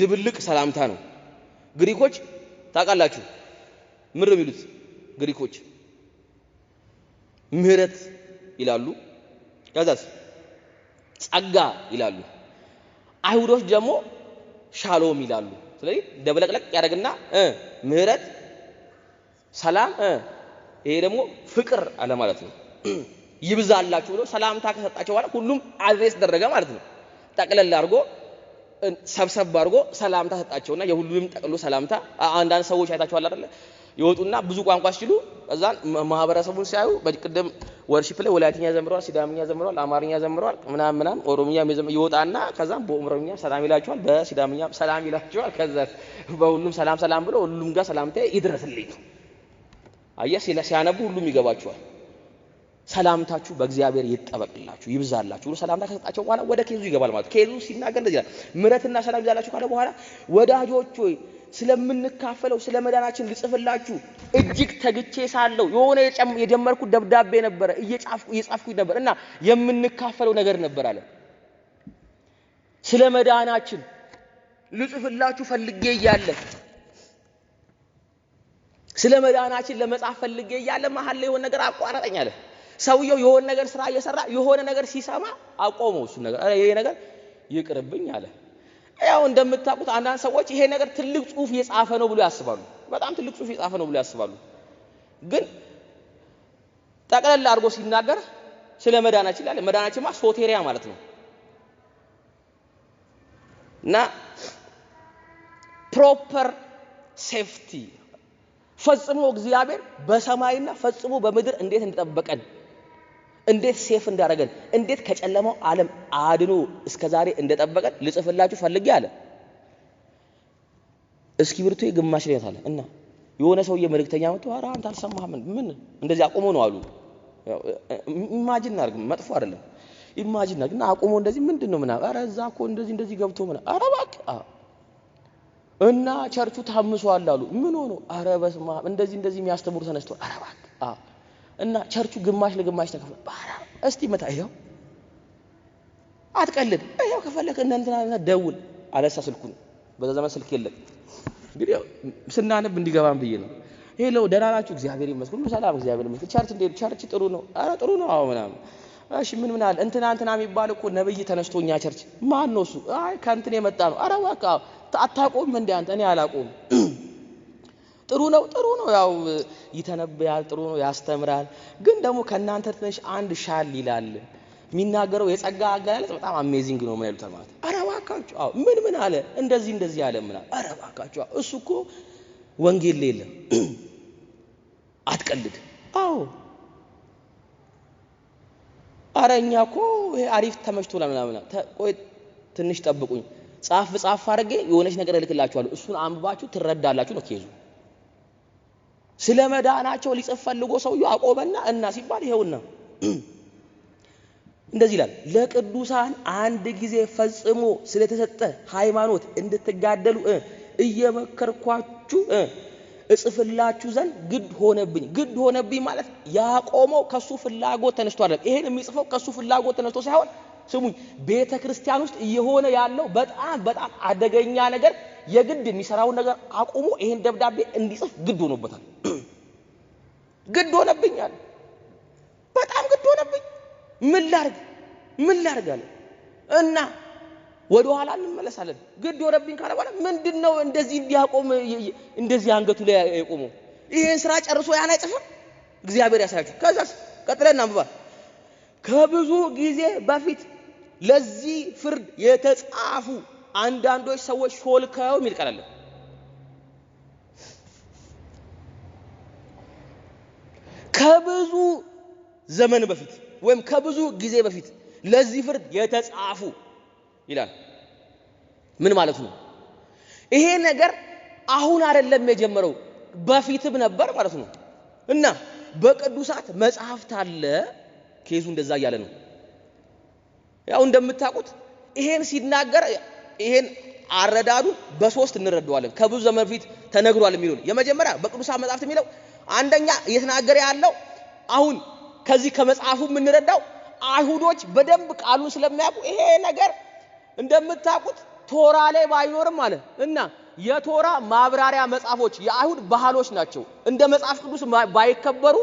ድብልቅ ሰላምታ ነው ግሪኮች ታውቃላችሁ ምር የሚሉት ግሪኮች ምሕረት ይላሉ ከዛስ ጸጋ ይላሉ አይሁዶች ደግሞ ሻሎም ይላሉ ስለዚህ ደብለቅለቅ ያደርግና ምሕረት ሰላም ይሄ ደግሞ ፍቅር አለ ማለት ነው ይብዛላችሁ ብሎ ሰላምታ ከሰጣቸው በኋላ ሁሉም አድሬስ ደረገ ማለት ነው ጠቅለል አድርጎ ሰብሰብ አድርጎ ሰላምታ ሰጣቸውና የሁሉም ጠቅሎ ሰላምታ አንዳንድ ሰዎች አይታችኋል አይደል ይወጡና ብዙ ቋንቋ ሲሉ እዛን ማህበረሰቡን ሲያዩ በቅድም ወርሺፕ ላይ ወላይትኛ ዘምረዋል ሲዳምኛ ዘምረዋል አማርኛ ዘምረዋል ምናምን ኦሮሚያ ይወጣና ከዛም በኦሮሚያ ሰላም ይላቸዋል በሲዳምኛ ሰላም ይላቸዋል ከዛ በሁሉም ሰላም ብሎ ሁሉም ጋር ሰላምታ ይድረስልኝ አየስ ሲያነቡ ሁሉም ይገባቸዋል ሰላምታችሁ በእግዚአብሔር ይጠበቅላችሁ ይብዛላችሁ ሰላምታ ከሰጣቸው በኋላ ወደ ኬዙ ይገባል ማለት ኬዙ ሲናገር እንደዚህ ይላል ምሕረትና ሰላም ይብዛላችሁ ካለ በኋላ ወዳጆች ሆይ ስለምንካፈለው ስለመዳናችን ልጽፍላችሁ እጅግ ተግቼ ሳለው የሆነ የጀመርኩት ደብዳቤ ነበር እየጻፍኩኝ ነበርና የምንካፈለው ነገር ነበር አለ ስለመዳናችን ልጽፍላችሁ ፈልጌ ይያለ ስለመዳናችን ለመጻፍ ፈልጌ ይያለ መሐል ላይ የሆነ ነገር አቋረጠኝ አለ ሰውየው የሆነ ነገር ስራ እየሰራ የሆነ ነገር ሲሰማ አቆመው እሱ ነገር ይሄ ነገር ይቅርብኝ አለ ያው እንደምታውቁት አንዳንድ ሰዎች ይሄ ነገር ትልቅ ጽሁፍ የጻፈ ነው ብሎ ያስባሉ በጣም ትልቅ ጽሁፍ የጻፈ ነው ብሎ ያስባሉ ግን ጠቅለል አድርጎ ሲናገር ስለመዳናችን ይላል መዳናችንማ ሶቴሪያ ማለት ነው እና ፕሮፐር ሴፍቲ ፈጽሞ እግዚአብሔር በሰማይና ፈጽሞ በምድር እንዴት እንደተጠበቀን እንዴት ሴፍ እንዳደረገን እንዴት ከጨለማው ዓለም አድኖ እስከዛሬ እንደተጠበቀን ልጽፍላችሁ ፈልጌ አለ እስኪብርቱ ግማሽ ላይ ታለ እና የሆነ ሰውዬ መልእክተኛ መጥቶ አራ አንተ አልሰማህም ምን እንደዚህ አቆሞ ነው አሉ ኢማጂን አድርግ መጥፎ አይደለም ኢማጂን አድርግና አቆሞ እንደዚህ ምንድነው ምና አረ እዛኮ እንደዚህ ገብቶ ምና አረ ባክ እና ቸርቹ ታምሷል አሉ ምን ሆኖ አረ በስማ እንደዚህ የሚያስተምሩ ተነስቶ አረ ባክ እና ቸርቹ ግማሽ ለግማሽ ተከፈለ ባራ እስቲ መታ ይሄው አትቀልድ ይሄው ከፈለክ እንትና ደውል አለሳ ስልኩን በዛ ዘመን ስልክ የለም እንግዲህ ስናነብ እንዲገባም ብዬ ነው ሄሎ ደራራችሁ እግዚአብሔር ይመስገን ሰላም እግዚአብሔር ይመስገን ቸርች እንዴት ቸርች ጥሩ ነው አረ ጥሩ ነው አዎ ምናምን እሺ ምን አለ እንትና የሚባል እኮ ነብይ ተነስቶኛ ቸርች ማን ነው እሱ አይ ካንተን የመጣ ነው አረ በቃ አታቆም እንዴ አንተ እኔ አላቆም ጥሩ ነው ያው ይተነብያል ጥሩ ነው ያስተምራል ግን ደግሞ ከናንተ ትንሽ አንድ ሻል ይላል የሚናገረው የጸጋ አገላለጽ በጣም አሜዚንግ ነው ማለት አረ ዋካ እባካችሁ አዎ ምን አለ እንደዚህ አለ ምን አረ እባካችሁ እሱ እኮ ወንጌል የለም አትቀልድ አዎ አረኛ እኮ ይሄ አሪፍ ተመችቶላል ምናምን ቆይ ትንሽ ጠብቁኝ ጻፍ አድርጌ የሆነች ነገር እልክላችኋለሁ እሱን አንብባችሁ ትረዳላችሁ ነው ኬዙ ስለመዳናቸው ሊጽፍ ፈልጎ ሰውየው አቆመና እና ሲባል ይሄውና እንደዚህ ይላል ለቅዱሳን አንድ ጊዜ ፈጽሞ ስለተሰጠ ሃይማኖት እንድትጋደሉ እየመከርኳችሁ እጽፍላችሁ ዘንድ ግድ ሆነብኝ ማለት ያቆመው ከሱ ፍላጎት ተነስቶ አይደለም ይሄን የሚጽፈው ከሱ ፍላጎት ተነስቶ ሳይሆን ስሙኝ ቤተክርስቲያን ውስጥ እየሆነ ያለው በጣም አደገኛ ነገር የግድ የሚሰራው ነገር አቆሞ ይሄን ደብዳቤ እንዲጽፍ ግድ ሆኖበታል ግድ ሆነብኛል በጣም ግድ ሆነብኝ ምን ላርግ አለ እና ወደ ኋላ እንመለሳለን ግድ ሆነብኝ ካለ በኋላ ምንድነው እንደዚህ እንዲያቆም እንደዚህ አንገቱ ላይ ያቆመው ይሄን ስራ ጨርሶ ያን አይጽፍም እግዚአብሔር ያሳያችሁ ከዛስ ቀጥለና አንብባ ከብዙ ጊዜ በፊት ለዚህ ፍርድ የተጻፉ አንዳንዶች ሰዎች ሾልከው የሚል ቃል አለ ከብዙ ዘመን በፊት ወይም ከብዙ ጊዜ በፊት ለዚህ ፍርድ የተጻፉ ይላል ምን ማለት ነው ይሄ ነገር አሁን አይደለም የጀመረው በፊትም ነበር ማለት ነው እና በቅዱሳት መጽሐፍት አለ ኬዙ እንደዛ ያለ ነው ያው እንደምታውቁት ይሄን ሲናገር ይሄን አረዳዱ በሶስት እንረዳዋለን ከብዙ ዘመን በፊት ተነግሯል የሚሉን የመጀመሪያ በቅዱሳት መጽሐፍት የሚለው አንደኛ እየተናገረ ያለው አሁን ከዚህ ከመጽሐፉ የምንረዳው አይሁዶች በደንብ ቃሉን ስለሚያውቁ ይሄ ነገር እንደምታውቁት ቶራ ላይ ባይኖርም ማለት እና የቶራ ማብራሪያ መጽሐፎች የአይሁድ ባህሎች ናቸው እንደ መጽሐፍ ቅዱስ ባይከበሩ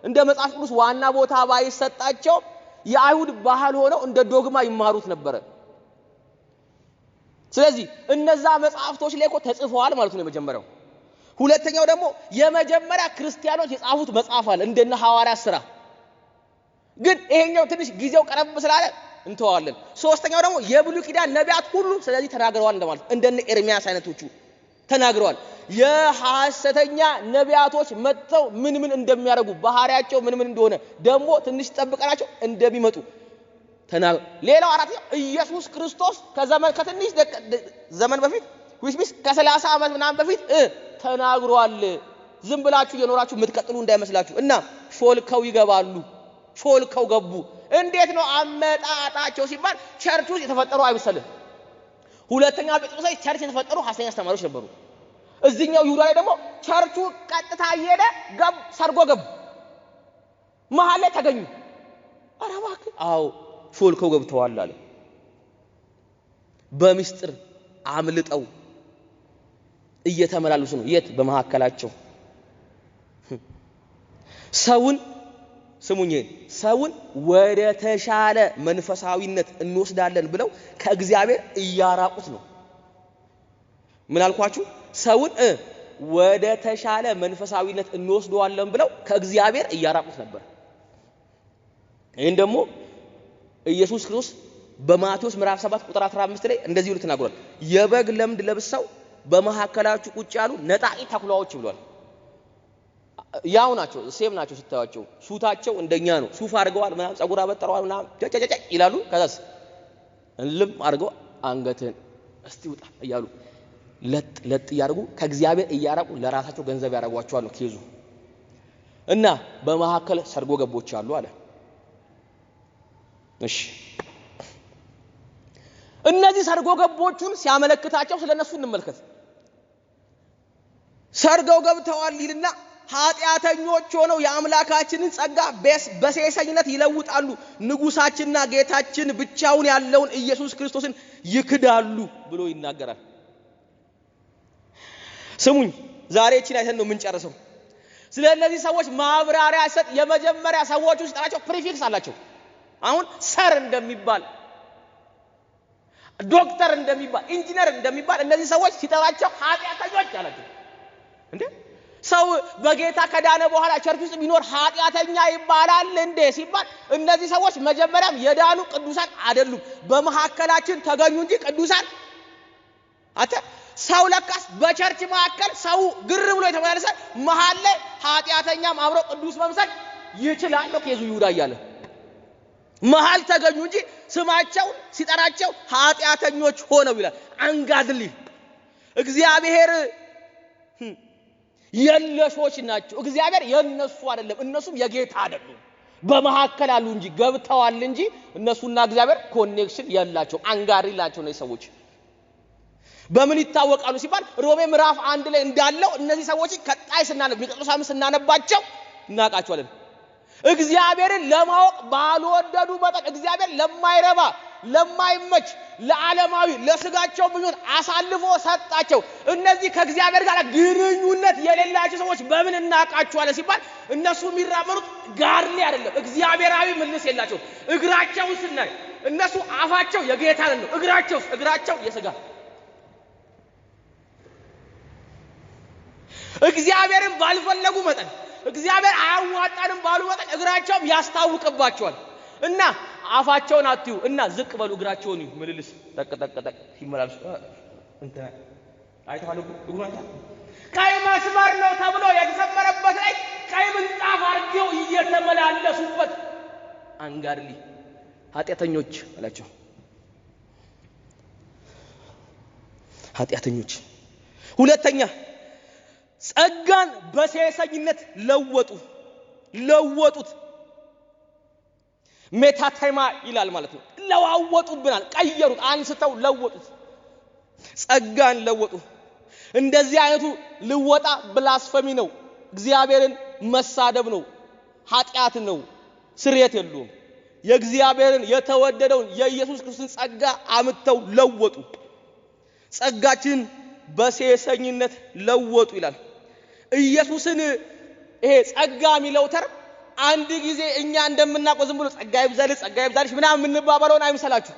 እንደ መጽሐፍ ቅዱስ ዋና ቦታ ባይሰጣቸው የአይሁድ ባህል ሆነው እንደ ዶግማ ይማሩት ነበር ስለዚህ እነዛ መጽሐፍቶች ላይ ተጽፈዋል ማለት ነው የመጀመሪያው ሁለተኛው ደግሞ የመጀመሪያ ክርስቲያኖች የጻፉት መጽሐፍ አለ እንደነ ሐዋርያ ሥራ ግን ይሄኛው ትንሽ ጊዜው ቀረብ ስላለ እንተዋለን ሶስተኛው ደግሞ የብሉይ ኪዳን ነቢያት ሁሉ ስለዚህ ተናግረዋል እንደማለት እንደነ ኤርሚያስ አይነቶቹ ተናግረዋል የሐሰተኛ ነቢያቶች መጥተው ምን እንደሚያደርጉ ባህሪያቸው ምን እንደሆነ ደግሞ ትንሽ ጠብቀናቸው እንደሚመጡ ሌላው አራተኛው ኢየሱስ ክርስቶስ ከትንሽ ዘመን በፊት ዊስቢስ ከ30 ዓመት ምናምን በፊት ተናግሯል ዝም ብላችሁ የኖራችሁ የምትቀጥሉ እንዳይመስላችሁ እና ሾልከው ገቡ እንዴት ነው አመጣጣቸው ሲባል ቸርች ውስጥ የተፈጠሩ አይመስልም ሁለተኛ ጴጥሮስ ላይ ቸርች የተፈጠሩ ሐሰተኛ አስተማሪዎች ነበሩ እዚህኛው ይሁዳ ላይ ደግሞ ቸርቹ ቀጥታ እየሄደ ሰርጎ ገቡ መሃል ላይ ተገኙ አራባክ አው ሾልከው ገብተዋል አለ በሚስጥር አምልጠው እየተመላለሱ ነው የት በመሐከላቸው ሰውን ወደ ተሻለ መንፈሳዊነት እንወስዳለን ብለው ከእግዚአብሔር እያራቁት ነው ምን አልኳችሁ ሰውን ወደ ተሻለ መንፈሳዊነት እንወስደዋለን ብለው ከእግዚአብሔር እያራቁት ነበር ይሄን ደግሞ ኢየሱስ ክርስቶስ በማቴዎስ ምዕራፍ 7 ቁጥር 15 ላይ እንደዚህ ብሎ ተናግሯል የበግ ለምድ ለብሰው በመሐከላችሁ ቁጭ ያሉ ነጣቂ ተኩላዎች ብሏል ያው ናቸው ሴም ናቸው ስታያቸው ሱታቸው እንደኛ ነው ሱፍ አድርገዋል ምናም ጸጉር አበጠረዋል ምናም ጨጨጨ ይላሉ ከዛስ እንልም አድርገው አንገትን እስቲ ውጣ እያሉ ለጥ ያርጉ ከእግዚአብሔር እያራቁ ለራሳቸው ገንዘብ ያረጋጓቸዋል ነው ኬዙ እና በመሐከል ሰርጎ ገቦች አሉ አለ እሺ እነዚህ ሰርጎ ገቦቹን ሲያመለክታቸው ስለነሱ እንመልከት ሰርገው ገብተዋል ይልና ኃጢያተኞች ሆነው የአምላካችንን ጸጋ በሴሰኝነት ይለውጣሉ ንጉሳችንና ጌታችን ብቻውን ያለውን ኢየሱስ ክርስቶስን ይክዳሉ ብሎ ይናገራል ስሙኝ ዛሬ እቺን አይተን ነው የምንጨርሰው ስለዚህ ሰዎች ማብራሪያ ሰጥ የመጀመሪያ ሰዎች ውስጥ ናቸው ፕሪፊክስ አላቸው አሁን ሰር እንደሚባል ዶክተር እንደሚባል ኢንጂነር እንደሚባል እነዚህ ሰዎች ሲጠራቸው ኃጢያተኞች አላቸው እንዴ ሰው በጌታ ከዳነ በኋላ ቸርች ውስጥ ቢኖር ኃጢአተኛ ይባላል እንዴ ሲባል እነዚህ ሰዎች መጀመሪያም የዳኑ ቅዱሳን አይደሉም በመሐከላችን ተገኙ እንጂ ቅዱሳን አተ ሰው ለካስ በቸርች መሐከል ሰው ግር ብሎ የተመላለሰ መሐል ላይ ኃጢአተኛም አብሮ ቅዱስ መምሰል ይችላል ነው ከዙ ይሁዳ ይያለ መሐል ተገኙ እንጂ ስማቸው ሲጠራቸው ኃጢአተኞች ሆነው ይላል አንጋድሊ እግዚአብሔር የለሾች ናቸው እግዚአብሔር የነሱ አይደለም እነሱም የጌታ አይደሉም በመሐከል አሉ እንጂ ገብተዋል እንጂ እነሱና እግዚአብሔር ኮኔክሽን ያላቸው አንጋሪላቸው ነው ሰዎች በምን ይታወቃሉ ሲባል ሮሜ ምዕራፍ 1 ላይ እንዳለው እነዚህ ሰዎች ከጣይ ስናነብ ሚቀጥለው ሳምንት ስናነባቸው እናቃቸዋለን እግዚአብሔርን ለማወቅ ባልወደዱ መጠን እግዚአብሔር ለማይረባ ለማይመች ለዓለማዊ ለስጋቸው ምኞት አሳልፎ ሰጣቸው እነዚህ ከእግዚአብሔር ጋር ግንኙነት የሌላቸው ሰዎች በምን እናቃቸዋለን ሲባል እነሱ የሚራመሩት ጋርሊ አይደለም እግዚአብሔራዊ ምልስ የላቸው እግራቸው ስናይ እነሱ አፋቸው የጌታ ነው እግራቸው የስጋ እግዚአብሔርን ባልፈለጉ መጠን እግዚአብሔር አያዋጣንም ባሉ መጠን እግራቸውም ያስታውቅባቸዋል እና አፋቸውን አትዩ እና ዝቅ በሉ እግራቸውን ምልልስ ተቀጠቀጠ ሲመላልሱ እንተ አይተዋል እግሩን ቀይ መስመር ነው ተብሎ የተሰመረበት ላይ ቀይ ምንጣፍ አርገው እየተመላለሱበት አንጋርሊ ኃጢአተኞች አላቸው ኃጢአተኞች ሁለተኛ ጸጋን በሴሰኝነት ለወጡት ሜታታይማ ይላል ማለት ነው ለዋወጡብናል ቀየሩት አንስተው ለወጡት ጸጋን ለወጡ እንደዚህ አይነቱ ልወጣ ብላስፈሚ ነው እግዚአብሔርን መሳደብ ነው ኃጢአት ነው ስርየት የለውም የእግዚአብሔርን የተወደደውን የኢየሱስ ክርስቶስን ጸጋ አምጥተው ለወጡ ጸጋችን በሴሰኝነት ለወጡ ይላል ኢየሱስን ይሄ ጸጋ የሚለው ተር አንድ ጊዜ እኛ እንደምናቆ ዝም ብሎ ጸጋ ይብዛልሽ ምናምን እንባባለውን አይምሰላችሁ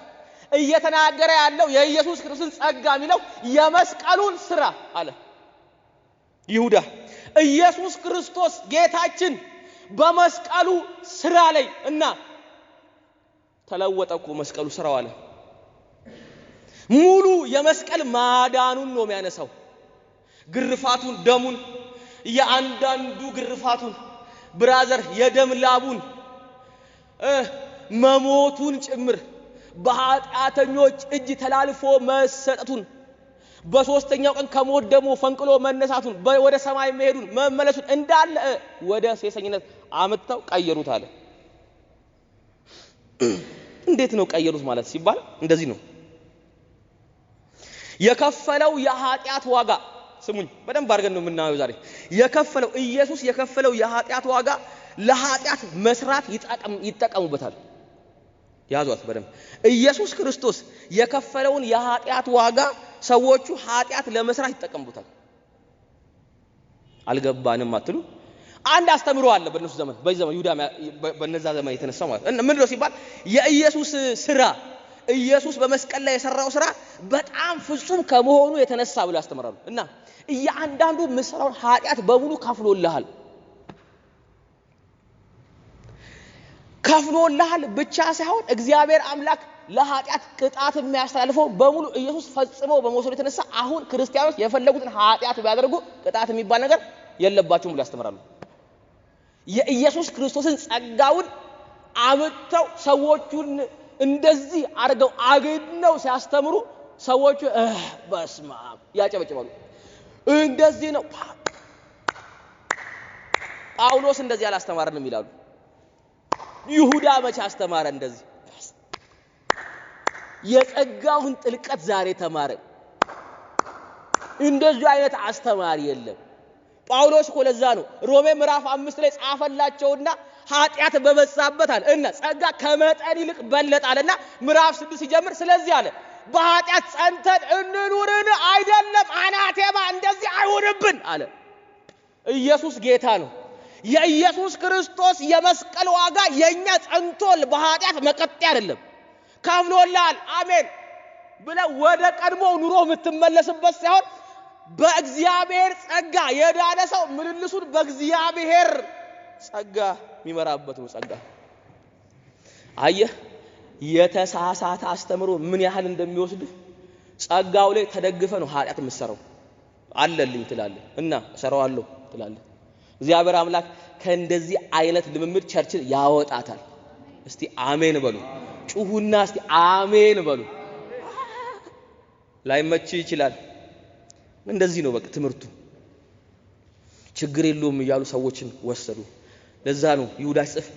እየተናገረ ያለው የኢየሱስ ክርስቶስን ጸጋ የሚለው የመስቀሉን ስራ አለ ይሁዳ ኢየሱስ ክርስቶስ ጌታችን በመስቀሉ ስራ ላይ እና ተለወጠኩ መስቀሉ ስራው አለ ሙሉ የመስቀል ማዳኑን ነው የሚያነሳው ግርፋቱን ደሙን የአንዳንዱ ግርፋቱን ብራዘር የደም ላቡን መሞቱን ጭምር በኃጢአተኞች እጅ ተላልፎ መሰጠቱን በሶስተኛው ቀን ከሞት ደሞ ፈንቅሎ መነሳቱን ወደ ሰማይ መሄዱን መመለሱን እንዳለ ወደ ሴሰኝነት አመጣው ቀየሩት አለ እንዴት ነው ቀየሩት ማለት ሲባል እንደዚህ ነው የከፈለው የኃጢአት ዋጋ ስሙኝ በደንብ አድርገን ነው የምናየው ዛሬ የከፈለው ኢየሱስ የከፈለው የኃጢአት ዋጋ ለኃጢአት መስራት ይጠቀሙበታል ያዟት በደንብ ኢየሱስ ክርስቶስ የከፈለውን የኃጢአት ዋጋ ሰዎቹ ኃጢአት ለመስራት ይጠቀሙበታል አልገባንም አትሉ አንድ አስተምሮ አለ በእነሱ ዘመን በዚህ ዘመን ይሁዳ በእነዛ ዘመን የተነሳው ማለት ምን ነው ሲባል የኢየሱስ ስራ ኢየሱስ በመስቀል ላይ የሰራው ስራ በጣም ፍጹም ከመሆኑ የተነሳ ብለው ያስተምራሉ እና እያንዳንዱ መስራውን ኃጢአት በሙሉ ከፍሎልሃል ብቻ ሳይሆን እግዚአብሔር አምላክ ለኃጢአት ቅጣት የሚያስተላልፈው በሙሉ ኢየሱስ ፈጽሞ በመውሰዱ የተነሳ አሁን ክርስቲያኖች የፈለጉትን ኃጢአት ቢያደርጉ ቅጣት የሚባል ነገር የለባቸውም ብለው ያስተምራሉ የኢየሱስ ክርስቶስን ጸጋውን አምጥተው ሰዎቹን እንደዚህ አርገው አገድነው ሲያስተምሩ ሰዎቹ በስማ ያጨበጭባሉ እንደዚህ ነው ጳውሎስ እንደዚህ አላስተማረንም ይላሉ ይሁዳ መቼ አስተማረ እንደዚህ የጸጋውን ጥልቀት ዛሬ ተማረ እንደዚህ አይነት አስተማሪ የለም ጳውሎስ ኮለዛ ነው ሮሜ ምዕራፍ 5 ላይ ጻፈላቸውና ኃጢአት በበዛበት አለ እና ጸጋ ከመጠን ይልቅ በለጣለና ምዕራፍ 6 ሲጀምር ስለዚህ አለ በኃጢአት ጸንተን እንኑርን አይደለም አናቴማ እንደዚህ አይሆንብን አለ ኢየሱስ ጌታ ነው የኢየሱስ ክርስቶስ የመስቀል ዋጋ የኛ ጸንቶል በኃጢአት መቀጠያ አይደለም ከፍሎላል አሜን ብለ ወደ ቀድሞ ኑሮ የምትመለስበት ሳይሆን በእግዚአብሔር ጸጋ የዳነ ሰው ምልልሱን በእግዚአብሔር ጸጋ የሚመራበት ነው ጸጋ። አየህ የተሳሳተ አስተምሮ ምን ያህል እንደሚወስድ ጸጋው ላይ ተደግፈ ነው ኃጢአት የምትሰራው። አለልኝ ትላለህ እና እሰራዋለሁ ትላለህ። እግዚአብሔር አምላክ ከእንደዚህ አይነት ልምምድ ቸርችን ያወጣታል። እስቲ አሜን በሉ። ጩሁና እስቲ አሜን በሉ። ላይመች ይችላል። እንደዚህ ነው በቃ ትምህርቱ። ችግር የለውም እያሉ ሰዎችን ወሰዱ። ለዛ ነው ይሁዳ ጽፍ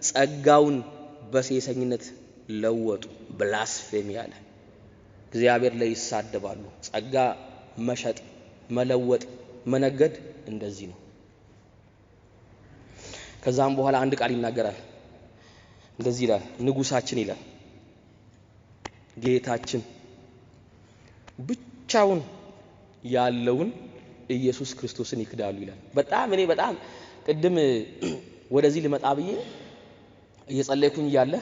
ጸጋውን በሴሰኝነት ለወጡ ብላስፌሚ ያለ። እግዚአብሔር ላይ ይሳደባሉ። ጸጋ መሸጥ መለወጥ መነገድ እንደዚህ ነው። ከዛም በኋላ አንድ ቃል ይናገራል። እንደዚህ ይላል ንጉሳችን ይላል ጌታችን ብቻውን ያለውን ኢየሱስ ክርስቶስን ይክዳሉ ይላል። በጣም ቅድም ወደዚህ ልመጣ ብዬ እየጸለይኩኝ ያለ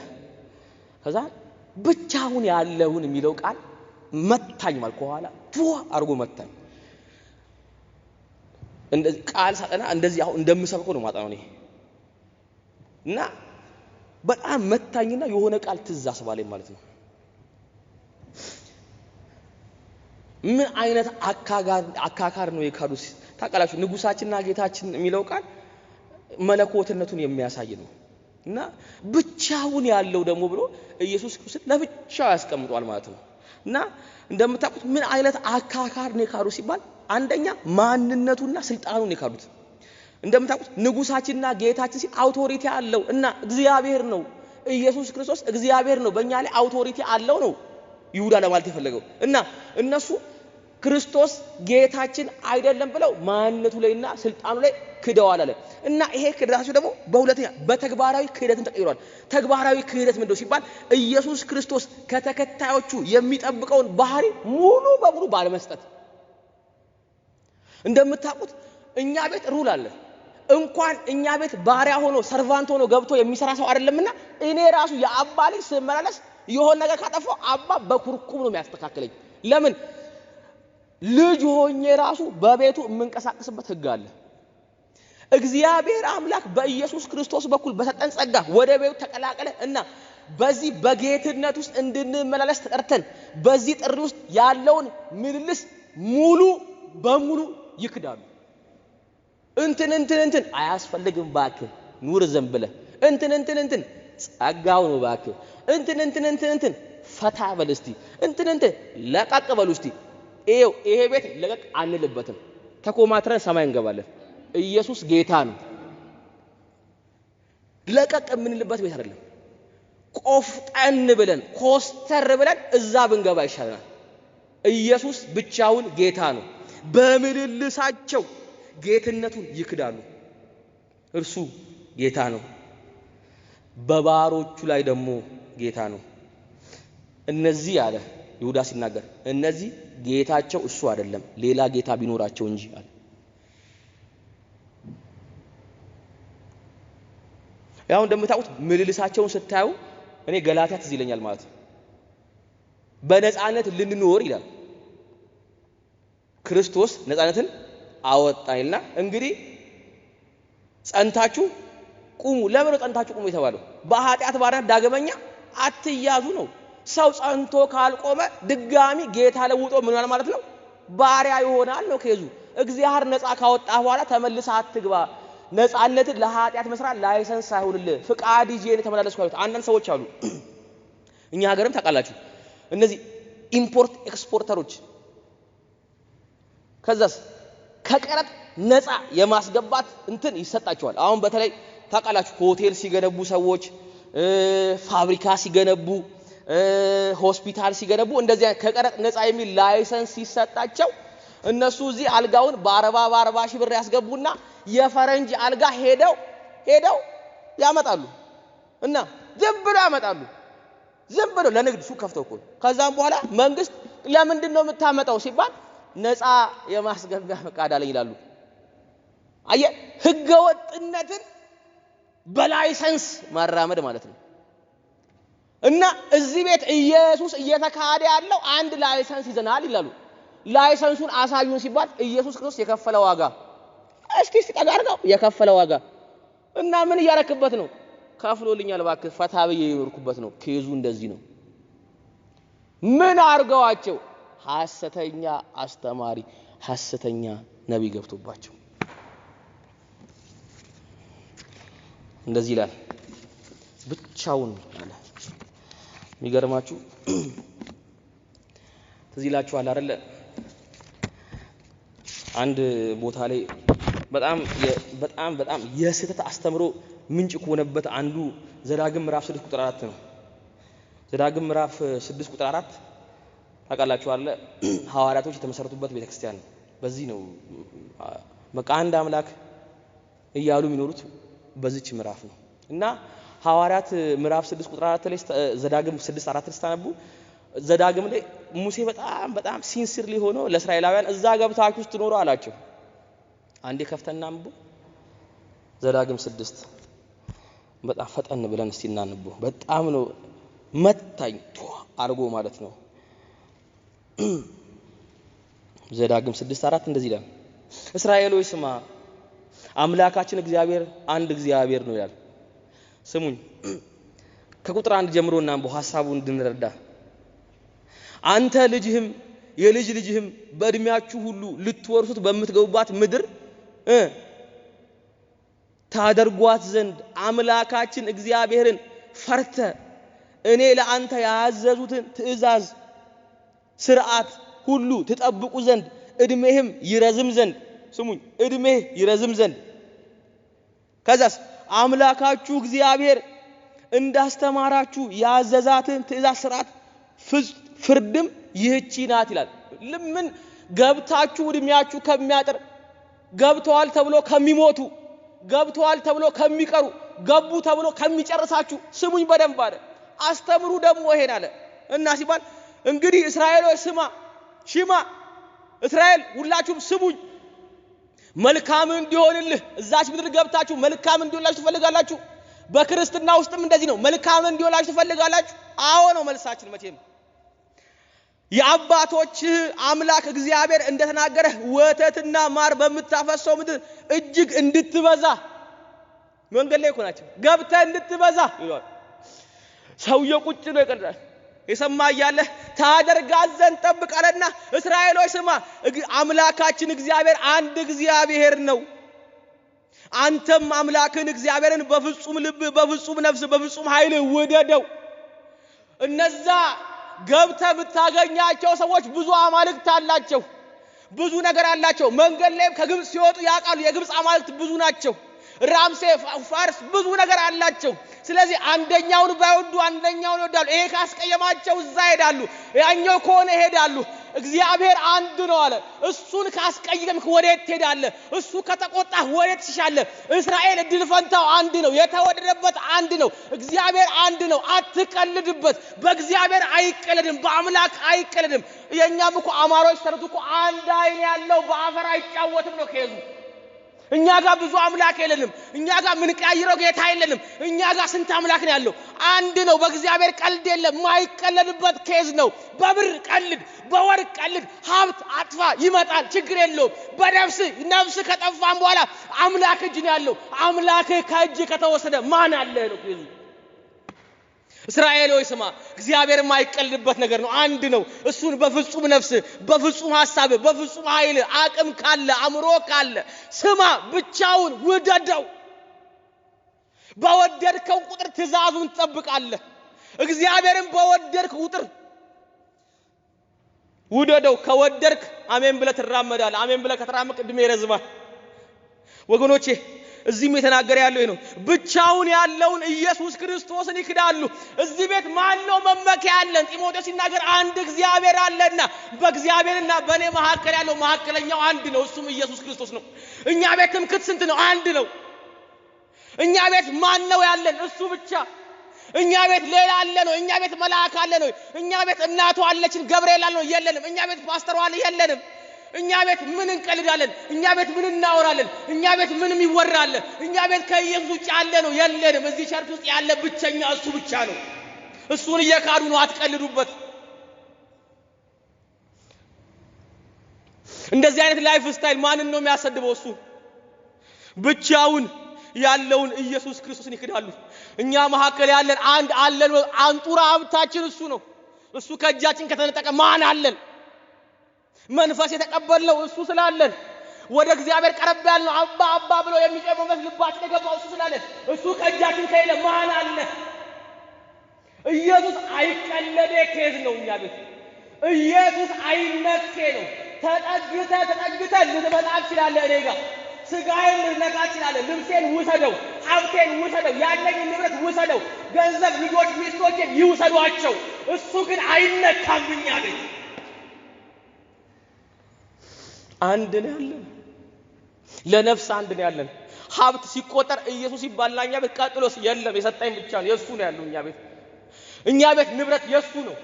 ከዛ ብቻውን ያለውን የሚለው ቃል መታኝ ማለት ከኋላ አርጎ መታኝ። እንደዚህ ቃል ሳጠና እንደዚህ አሁን እንደምሰብከው ነው ማጣው ነው እና በጣም መታኝና የሆነ ቃል ትዝ አስባለኝ ማለት ነው። ምን አይነት አካካር ነው የካዱስ ታውቃላችሁ? ንጉሳችንና ጌታችን የሚለው ቃል መለኮትነቱን የሚያሳይ ነው እና ብቻውን ያለው ደግሞ ብሎ ኢየሱስ ክርስቶስ ለብቻው ያስቀምጧል ማለት ነው። እና እንደምታውቁት ምን አይነት አካካር ነው የካዱ ሲባል አንደኛ ማንነቱና ስልጣኑን የካዱት። እንደምታውቁት ንጉሳችንና ጌታችን ሲል አውቶሪቲ አለው እና እግዚአብሔር ነው። ኢየሱስ ክርስቶስ እግዚአብሔር ነው፣ በእኛ ላይ አውቶሪቲ አለው ነው ይሁዳ ለማለት የፈለገው። እና እነሱ ክርስቶስ ጌታችን አይደለም ብለው ማንነቱ ላይና ስልጣኑ ላይ ክደዋል አለ። እና ይሄ ክደታቸው ደግሞ በሁለተኛ በተግባራዊ ክህደትም ተቀይሯል። ተግባራዊ ክህደት ምንድነው ሲባል ኢየሱስ ክርስቶስ ከተከታዮቹ የሚጠብቀውን ባህሪ ሙሉ በሙሉ ባለመስጠት። እንደምታውቁት እኛ ቤት ሩል አለ። እንኳን እኛ ቤት ባሪያ ሆኖ ሰርቫንት ሆኖ ገብቶ የሚሰራ ሰው አይደለምና እኔ ራሱ የአባ ልጅ ስመላለስ የሆነ ነገር ካጠፋው አባ በኩርኩም ነው የሚያስተካክለኝ። ለምን ልጅ ሆኜ ራሱ በቤቱ የምንቀሳቀስበት ህግ አለ። እግዚአብሔር አምላክ በኢየሱስ ክርስቶስ በኩል በሰጠን ጸጋ ወደ ቤቱ ተቀላቀለ እና በዚህ በጌትነት ውስጥ እንድንመላለስ ተጠርተን በዚህ ጥሪ ውስጥ ያለውን ምልልስ ሙሉ በሙሉ ይክዳሉ። እንትን አያስፈልግም ባክህ ኑር ዘም ብለህ እንትን ጸጋው ነው ባክህ እንትን ፈታ በል እስቲ እንትን ለቀቅ በሉ እስቲ። ይሄ ቤት ለቀቅ አንልበትም። ተኮማትረን ሰማይ እንገባለን። ኢየሱስ ጌታ ነው። ለቀቅ የምንልበት ቤት አይደለም። ቆፍጠን ብለን ኮስተር ብለን እዛ ብንገባ ይሻላል። ኢየሱስ ብቻውን ጌታ ነው። በምልልሳቸው ጌትነቱን ይክዳሉ። እርሱ ጌታ ነው። በባሮቹ ላይ ደግሞ ጌታ ነው። እነዚህ አለ ይሁዳ ሲናገር እነዚህ ጌታቸው እሱ አይደለም ሌላ ጌታ ቢኖራቸው እንጂ አለ። ያው እንደምታውቁት ምልልሳቸውን ስታዩ እኔ ገላትያ ትዝ ይለኛል ማለት ነው። በነፃነት ልንኖር ይላል ክርስቶስ ነፃነትን አወጣይና እንግዲህ ጸንታችሁ ቁሙ። ለምን ጸንታችሁ ቁሙ የተባለው? በኃጢአት ባሪያ ዳግመኛ አትያዙ ነው። ሰው ጸንቶ ካልቆመ ድጋሚ ጌታ ለውጦ ምን ማለት ነው? ባሪያ ይሆናል ነው ከይዙ። እግዚአብሔር ነፃ ካወጣ በኋላ ተመልሰህ አትግባ። ነፃነትን ለኃጢአት መስራት ላይሰንስ አይሆንልህ። ፍቃድ ይዤ ተመላለስኩ አይደል? አንዳንድ ሰዎች አሉ እኛ ሀገርም ታውቃላችሁ እነዚህ ኢምፖርት ኤክስፖርተሮች ከዛስ ከቀረጥ ነፃ የማስገባት እንትን ይሰጣቸዋል። አሁን በተለይ ታውቃላችሁ ሆቴል ሲገነቡ ሰዎች ፋብሪካ ሲገነቡ ሆስፒታል ሲገነቡ እንደዚህ ከቀረጥ ነፃ የሚል ላይሰንስ ሲሰጣቸው እነሱ እዚህ አልጋውን በ40 ሺህ ብር ያስገቡና የፈረንጅ አልጋ ሄደው ያመጣሉ እና ዝም ብለው ያመጣሉ። ዝም ብለው ለንግድ ሱቅ ከፍተው እኮ ከዛም በኋላ መንግስት ለምንድን ነው የምታመጣው ሲባል ነፃ የማስገቢያ ፈቃድ አለኝ ይላሉ። አየ ህገ ወጥነትን በላይሰንስ ማራመድ ማለት ነው። እና እዚህ ቤት ኢየሱስ እየተካደ ያለው አንድ ላይሰንስ ይዘናል ይላሉ። ላይሰንሱን አሳዩን ሲባል ኢየሱስ ክርስቶስ የከፈለ ዋጋ እስቲ ጠጋር ነው የከፈለ ዋጋ እና ምን ያረክበት ነው ከፍሎልኛል ባክህ ፈታብዬ ይወርኩበት ነው ኬዙ እንደዚህ ነው ምን አርገዋቸው ሐሰተኛ አስተማሪ ሐሰተኛ ነብይ ገብቶባቸው እንደዚህ ይላል ብቻውን አለ የሚገርማችሁ ትዚላችኋል አይደለ አንድ ቦታ ላይ በጣም የስህተት አስተምሮ ምንጭ ሆነበት አንዱ ዘዳግም ምዕራፍ 6 ቁጥር 4 ነው ዘዳግም ምዕራፍ 6 ቁጥር 4 ታውቃላችሁ አይደለ ሐዋርያቶች የተመሰረቱበት ቤተክርስቲያን ነው በዚህ ነው በቃ አንድ አምላክ እያሉ የሚኖሩት በዚች ምዕራፍ ነው እና ሐዋርያት ምዕራፍ 6 ቁጥር 4 ላይ ዘዳግም 6 4 ተስተናቡ ዘዳግም ላይ ሙሴ በጣም ሲንሲርሊ ሆኖ ለእስራኤላውያን እዛ ገብታችሁ ትኖሩ አላቸው አንዴ ከፍተና አንቡ ዘዳግም 6 በጣም ፈጠን ብለን እስቲ እናንቡ በጣም ነው መታኝ አርጎ ማለት ነው ዘዳግም 6:4 እንደዚህ ይላል እስራኤል ሆይ ስማ አምላካችን እግዚአብሔር አንድ እግዚአብሔር ነው ይላል ስሙኝ ከቁጥር 1 ጀምሮና አንቡ ሐሳቡን እንድንረዳ አንተ ልጅህም የልጅ ልጅህም በእድሜያችሁ ሁሉ ልትወርሱት በመትገቡባት ምድር ታደርጓት ዘንድ አምላካችን እግዚአብሔርን ፈርተ እኔ ለአንተ ያዘዙትን ትእዛዝ ሥርዓት ሁሉ ተጠብቁ ዘንድ እድሜህም ይረዝም ዘንድ ስሙኝ እድሜህ ይረዝም ዘንድ ከዛስ አምላካችሁ እግዚአብሔር እንዳስተማራችሁ ያዘዛትን ትእዛዝ ሥርዓት ፍርድም ይህቺ ናት ይላል ለምን ገብታችሁ እድሜያችሁ ከሚያጥር ገብተዋል ተብሎ ከሚሞቱ ገብተዋል ተብሎ ከሚቀሩ ገቡ ተብሎ ከሚጨርሳችሁ ስሙኝ በደንብ አለ አስተምሩ ደግሞ ይሄን አለ እና ሲባል እንግዲህ እስራኤሎች ሽማ እስራኤል ሁላችሁም ስሙኝ መልካም እንዲሆንልህ እዛች ምድር ገብታችሁ መልካም እንዲሆንላችሁ ትፈልጋላችሁ በክርስትና ውስጥም እንደዚህ ነው መልካም እንዲሆንላችሁ ትፈልጋላችሁ አዎ ነው መልሳችን መቼም የአባቶች አምላክ እግዚአብሔር እንደተናገረ ወተትና ማር በመታፈሰው ምድር እጅግ እንድትበዛ መንገድ ላይ ቆናችሁ ገብተ እንድትበዛ ይላል ሰውየው ቁጭ ነው ይቀርዳል የሰማ ያለ ታደርጋት ዘንድ ጠብቃለና እስራኤሎች ስማ አምላካችን እግዚአብሔር አንድ እግዚአብሔር ነው አንተም አምላክን እግዚአብሔርን በፍጹም ልብ በፍጹም ነፍስ በፍጹም ኃይል ወደደው እነዛ ገብተ ብታገኛቸው ሰዎች ብዙ አማልክት አላቸው ብዙ ነገር አላቸው መንገድ ላይ ከግብጽ ሲወጡ ያቃሉ የግብጽ አማልክት ብዙ ናቸው ራምሴ ፋርስ ብዙ ነገር አላቸው ስለዚህ አንደኛውን ባይወዱ አንደኛውን ይወዳሉ ይሄ ካስቀየማቸው እዛ ሄዳሉ ያኛው ከሆነ ሄዳሉ እግዚአብሔር አንድ ነው አለ እሱን ካስቀየምክ ወዴት ትሄዳለህ እሱ ከተቆጣ ወዴት ትሻለህ እስራኤል ድል ፈንታው አንድ ነው የተወደደበት አንድ ነው እግዚአብሔር አንድ ነው አትቀልድበት በእግዚአብሔር አይቀለድም በአምላክ አይቀለድም የኛም እኮ አማሮች ተርቱኮ አንድ አይን ያለው በአፈር አይጫወትም ነው ከይዙ እኛ ጋር ብዙ አምላክ የለንም እኛ ጋር ምን ቀያይረው ጌታ የለንም እኛ ጋር ስንት አምላክ ነው ያለው አንድ ነው በእግዚአብሔር ቀልድ የለም ማይቀለድበት ኬዝ ነው በብር ቀልድ በወርቅ ቀልድ ሀብት አጥፋ ይመጣል ችግር የለውም በነፍስ ከጠፋም በኋላ አምላክ እጅ ነው ያለው አምላክ ከእጅ ከተወሰደ ማን አለ ነው ኬዙ እስራኤል ሆይ ስማ እግዚአብሔር ማይቀልድበት ነገር ነው አንድ ነው እሱን በፍጹም ነፍስ በፍጹም ሐሳብ በፍጹም ኃይል አቅም ካለ አምሮ ካለ ስማ ብቻውን ውደደው በወደድከው ቁጥር ትእዛዙን ትጠብቃለህ እግዚአብሔርን በወደድክ ቁጥር ውደደው ከወደድክ አሜን ብለህ ትራመዳለህ አሜን ብለህ ከተራመድክ እድሜ ይረዝማል ወገኖቼ እዚህም የተናገረ ያለው ነው ብቻውን ያለውን ኢየሱስ ክርስቶስን ይክዳሉ እዚህ ቤት ማን ነው መመኪያ ያለን ጢሞቴዎስ ሲናገር አንድ እግዚአብሔር አለና በእግዚአብሔርና በእኔ መካከል ያለው መካከለኛው አንድ ነው እሱም ኢየሱስ ክርስቶስ ነው እኛ ቤትም ስንት ነው አንድ ነው እኛ ቤት ማን ነው ያለን እሱ ብቻ እኛ ቤት ሌላ አለ ነው እኛ ቤት መልአክ አለ ነው እኛ ቤት እናቱ አለችን ገብርኤል አለ ነው የለንም እኛ ቤት ፓስተር አለ የለንም እኛ ቤት ምን እንቀልዳለን እኛ ቤት ምን እናወራለን እኛ ቤት ምንም ይወራል እኛ ቤት ከኢየሱስ ውጭ ያለ ነው የለንም እዚህ ቸርች ውስጥ ያለ ብቸኛ እሱ ብቻ ነው እሱን እየካዱ ነው አትቀልዱበት እንደዚህ አይነት ላይፍ ስታይል ማንን ነው የሚያሰድበው? እሱ ብቻውን ያለውን ኢየሱስ ክርስቶስን ይክዳሉ። እኛ መካከል ያለን አንድ አለን አንጡራ ሀብታችን እሱ ነው። እሱ ከእጃችን ከተነጠቀ ማን አለን? መንፈስ የተቀበልነው እሱ ስላለን ወደ እግዚአብሔር ቀረብ ያልነው አባ አባ ብሎ የሚጨመው ልባችን የገባው እሱ ስላለን እሱ ከእጃችን ከሌለ ማን አለ? ኢየሱስ አይቀለደ ኬዝ ነው። እኛ ቤት ኢየሱስ አይነኬ ነው። ተጠግተ ልትመጣ ትችላለህ። እኔ ጋር ስጋዬን ልትነካ ትችላለህ። ልብሴን ውሰደው፣ ሀብቴን ውሰደው፣ ያለኝ ንብረት ውሰደው፣ ገንዘብ፣ ልጆች፣ ሚስቶቼን ይውሰዷቸው። እሱ ግን አይነካም። እኛ ቤት አንድ ነው ያለን፣ ለነፍስ አንድ ነው ያለን። ሀብት ሲቆጠር ኢየሱስ ይባልና እኛ ቤት ቀጥሎስ የለም፣ የሰጠኝ ብቻ ነው። የሱ ነው ያለው እኛ ቤት ንብረት የሱ ነው።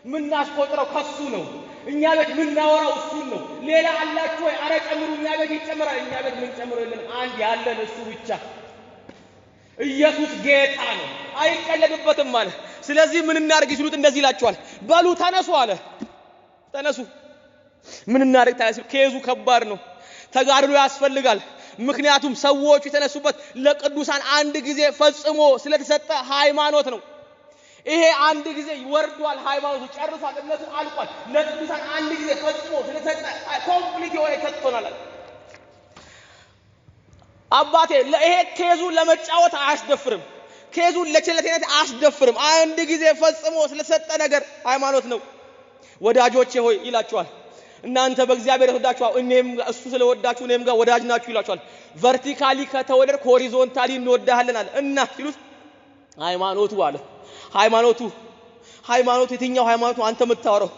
ምናስቆጥረው ከሱ ነው። እኛ ቤት ምናወራው እሱ ነው። ሌላ አላችሁ ወይ? አረ ጨምሩ። እኛ ቤት ይጨምራል። እኛ ቤት ምን ጨምሮ የለን፣ አንድ ያለን እሱ ብቻ። ኢየሱስ ጌታ ነው፣ አይቀለድበትም አለ። ስለዚህ ምን እናርግ ሲሉት እንደዚህ ይላቸዋል፣ በሉ ተነሱ አለ። ተነሱ። ምን እናርግ ታያስ? ኬዙ ከባድ ነው። ተጋድሎ ያስፈልጋል። ምክንያቱም ሰዎቹ የተነሱበት ለቅዱሳን አንድ ጊዜ ፈጽሞ ስለተሰጠ ሃይማኖት ነው። ይሄ አንድ ጊዜ ይወርዷል። ሃይማኖቱ ጨርሷል። እምነቱ አልቋል። ለቅዱሳን አንድ ጊዜ ፈጽሞ ስለተሰጠ ኮምፕሊት የሆነ ተጥቶናል። አባቴ ይሄ ኬዙ ለመጫወት አያስደፍርም። ኬዙ ለቸለተኝነት አያስደፍርም። አንድ ጊዜ ፈጽሞ ስለተሰጠ ነገር ሃይማኖት ነው። ወዳጆቼ ሆይ ይላችኋል፣ እናንተ በእግዚአብሔር ተወዳችኋል፣ እኔም እሱ ስለወዳችሁ እኔም ጋር ወዳጅ ናችሁ ይላችኋል። ቨርቲካሊ ከተወደድክ ሆሪዞንታሊ እንወዳሃለን አለ። እና ሲሉት ሃይማኖቱ አለ። ሃይማኖቱ የትኛው ሃይማኖቱ አንተ የምታወራው?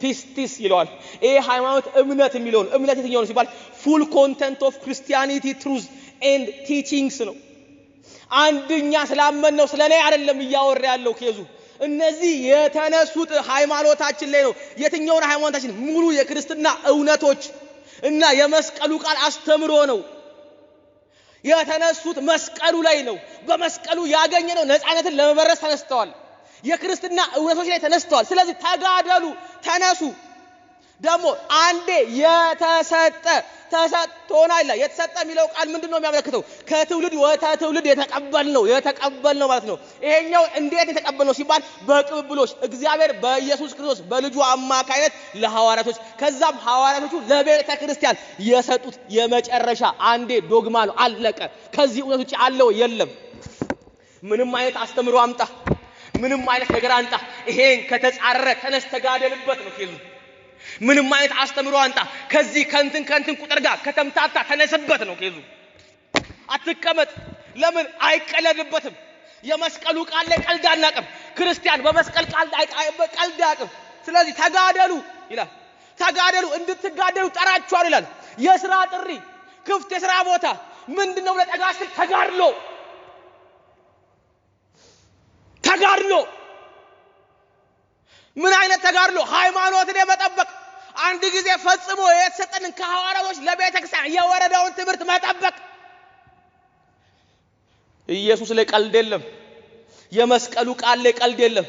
ፒስቲስ ይለዋል። ይሄ ሃይማኖት እምነት የሚለው ነው። እምነት የትኛው ነው ሲባል ፉል ኮንቴንት ኦፍ ክርስቲያኒቲ ትሩዝ ኤንድ ቲቺንግስ ነው። አንድኛ ስላመን ነው፣ ስለኔ አይደለም እያወራ ያለው ኬዙ። እነዚህ የተነሱት ሃይማኖታችን ላይ ነው። የትኛውን ሃይማኖታችን? ሙሉ የክርስትና እውነቶች እና የመስቀሉ ቃል አስተምሮ ነው። የተነሱት መስቀሉ ላይ ነው። በመስቀሉ ያገኘነው ነፃነትን ለመበረስ ተነስተዋል። የክርስትና እውነቶች ላይ ተነስተዋል። ስለዚህ ተጋደሉ፣ ተነሱ። ደግሞ አንዴ ተሰጥቶናል። የተሰጠ የሚለው ቃል ምንድነው የሚያመለክተው? ከትውልድ ወደ ትውልድ የተቀበልነው ማለት ነው። ይሄኛው እንዴት የተቀበልነው ሲባል በቅብብሎች እግዚአብሔር በኢየሱስ ክርስቶስ በልጁ አማካይነት ለሐዋርያቶች፣ ከዛም ሐዋርያቶቹ ለቤተ ክርስቲያን የሰጡት የመጨረሻ አንዴ ዶግማ ነው። አለቀ። ከዚህ እውነት ውጪ አለው የለም። ምንም አይነት አስተምሮ አምጣ፣ ምንም አይነት ነገር አንጣ፣ ይሄን ከተጻረረ ተነስ ተጋደልበት ነው ኬዙ። ምንም አይነት አስተምሮ አንጣ፣ ከዚህ ከንትን ቁጥር ጋር ከተምታታ ተነስበት ነው ኬዙ። አትቀመጥ። ለምን አይቀለድበትም? የመስቀሉ ቃል ላይ ቀልድ አናቅም። ክርስቲያን በመስቀል ቃል ቀልድ አያቅም። ስለዚህ ተጋደሉ ይላል። ተጋደሉ፣ እንድትጋደሉ ጠራችኋል ይላል። የሥራ ጥሪ፣ ክፍት የሥራ ቦታ ምንድነው? ለጠጋስል ተጋድሎ ምን አይነት ተጋድሎ? ሃይማኖትን የመጠበቅ አንድ ጊዜ ፈጽሞ የተሰጠንን ከሐዋርያቶች ለቤተ ክርስቲያን የወረደውን ትምህርት መጠበቅ። ኢየሱስ ላይ ቀልድ የለም። የመስቀሉ ቃል ላይ ቀልድ የለም።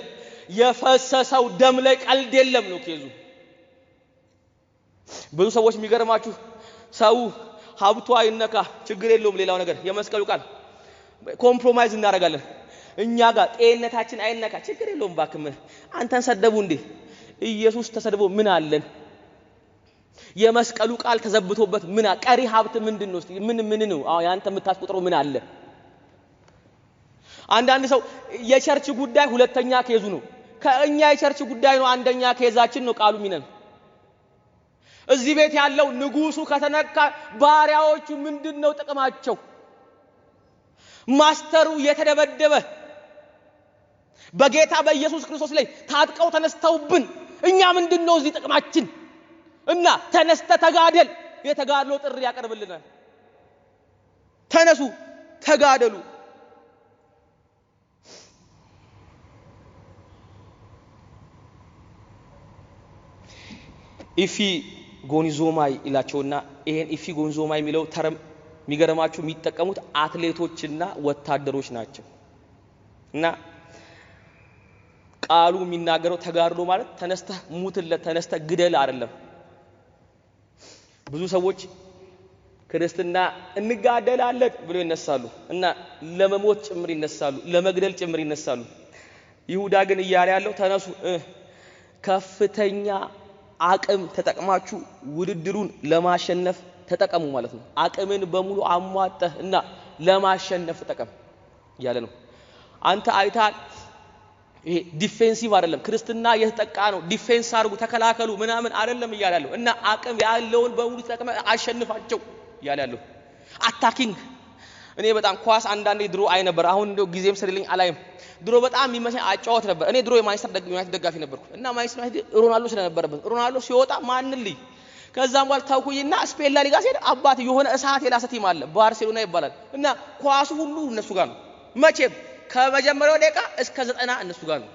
የፈሰሰው ደም ላይ ቀልድ የለም ነው ኬዙ። ብዙ ሰዎች የሚገርማችሁ ሰው ሀብቱ አይነካ ችግር የለውም፣ ሌላው ነገር የመስቀሉ ቃል ኮምፕሮማይዝ እናደርጋለን። እኛ ጋር ጤንነታችን አይነካ ችግር የለውም። ባክም አንተን ሰደቡ እንዴ? ኢየሱስ ተሰድቦ ምን አለን? የመስቀሉ ቃል ተዘብቶበት ምን ቀሪ ሀብት ምንድነው? እስቲ ምን ነው ያንተ የምታስቆጥረው ምን አለ? አንዳንድ ሰው የቸርች ጉዳይ ሁለተኛ ኬዙ ነው። ከእኛ የቸርች ጉዳይ ነው አንደኛ ኬዛችን ነው ቃሉ ሚነን። እዚህ ቤት ያለው ንጉሱ ከተነካ ባሪያዎቹ ምንድነው ጥቅማቸው? ማስተሩ የተደበደበ በጌታ በኢየሱስ ክርስቶስ ላይ ታጥቀው ተነስተውብን እኛ ምንድነው እዚህ ጥቅማችን? እና ተነስተ ተጋደል፣ የተጋድሎ ጥሪ ያቀርብልናል። ተነሱ ተጋደሉ። ኢፊ ጎኒዞማይ ይላቸውና ይሄን ኢፊ ጎኒዞማይ የሚለው ተርም የሚገርማችሁ የሚጠቀሙት አትሌቶችና ወታደሮች ናቸው። እና ቃሉ የሚናገረው ተጋድሎ ማለት ተነስተ ሙትለት ተነስተ ግደል አይደለም። ብዙ ሰዎች ክርስትና እንጋደላለን ብሎ ይነሳሉ እና ለመሞት ጭምር ይነሳሉ፣ ለመግደል ጭምር ይነሳሉ። ይሁዳ ግን እያለ ያለው ተነሱ፣ ከፍተኛ አቅም ተጠቅማችሁ ውድድሩን ለማሸነፍ ተጠቀሙ ማለት ነው። አቅምን በሙሉ አሟጠህ እና ለማሸነፍ ተጠቀም እያለ ነው። አንተ አይታል ይሄ ዲፌንሲቭ አይደለም፣ ክርስትና የተጠቃ ነው። ዲፌንስ አድርጉ ተከላከሉ ምናምን አይደለም እያለ ያለው እና አቅም ያለውን በሙሉ ተጠቅመህ አሸንፋቸው እያለ ያለው አታኪንግ። እኔ በጣም ኳስ አንዳንዴ ድሮ አይ ነበር፣ አሁን እንደው ጊዜም ስለሌለኝ አላይም። ድሮ በጣም የሚመቸኝ አጫወት ነበር። እኔ ድሮ የማንቸስተር ዩናይትድ ደጋፊ ነበርኩ እና ማንቸስተር ዩናይትድ ሮናልዶ ስለነበረበት ሮናልዶ ሲወጣ ማንን ልይ ከዛም በኋላ ታውኩኝና ስፔን ላ ሊጋ ሲሄድ አባት የሆነ እሳት የላሰ ቲም አለ ባርሴሎና ይባላል እና ኳሱ ሁሉ እነሱ ጋር ነው። መቼም ከመጀመሪያው ደቂቃ እስከ 90 እነሱ ጋር ነው።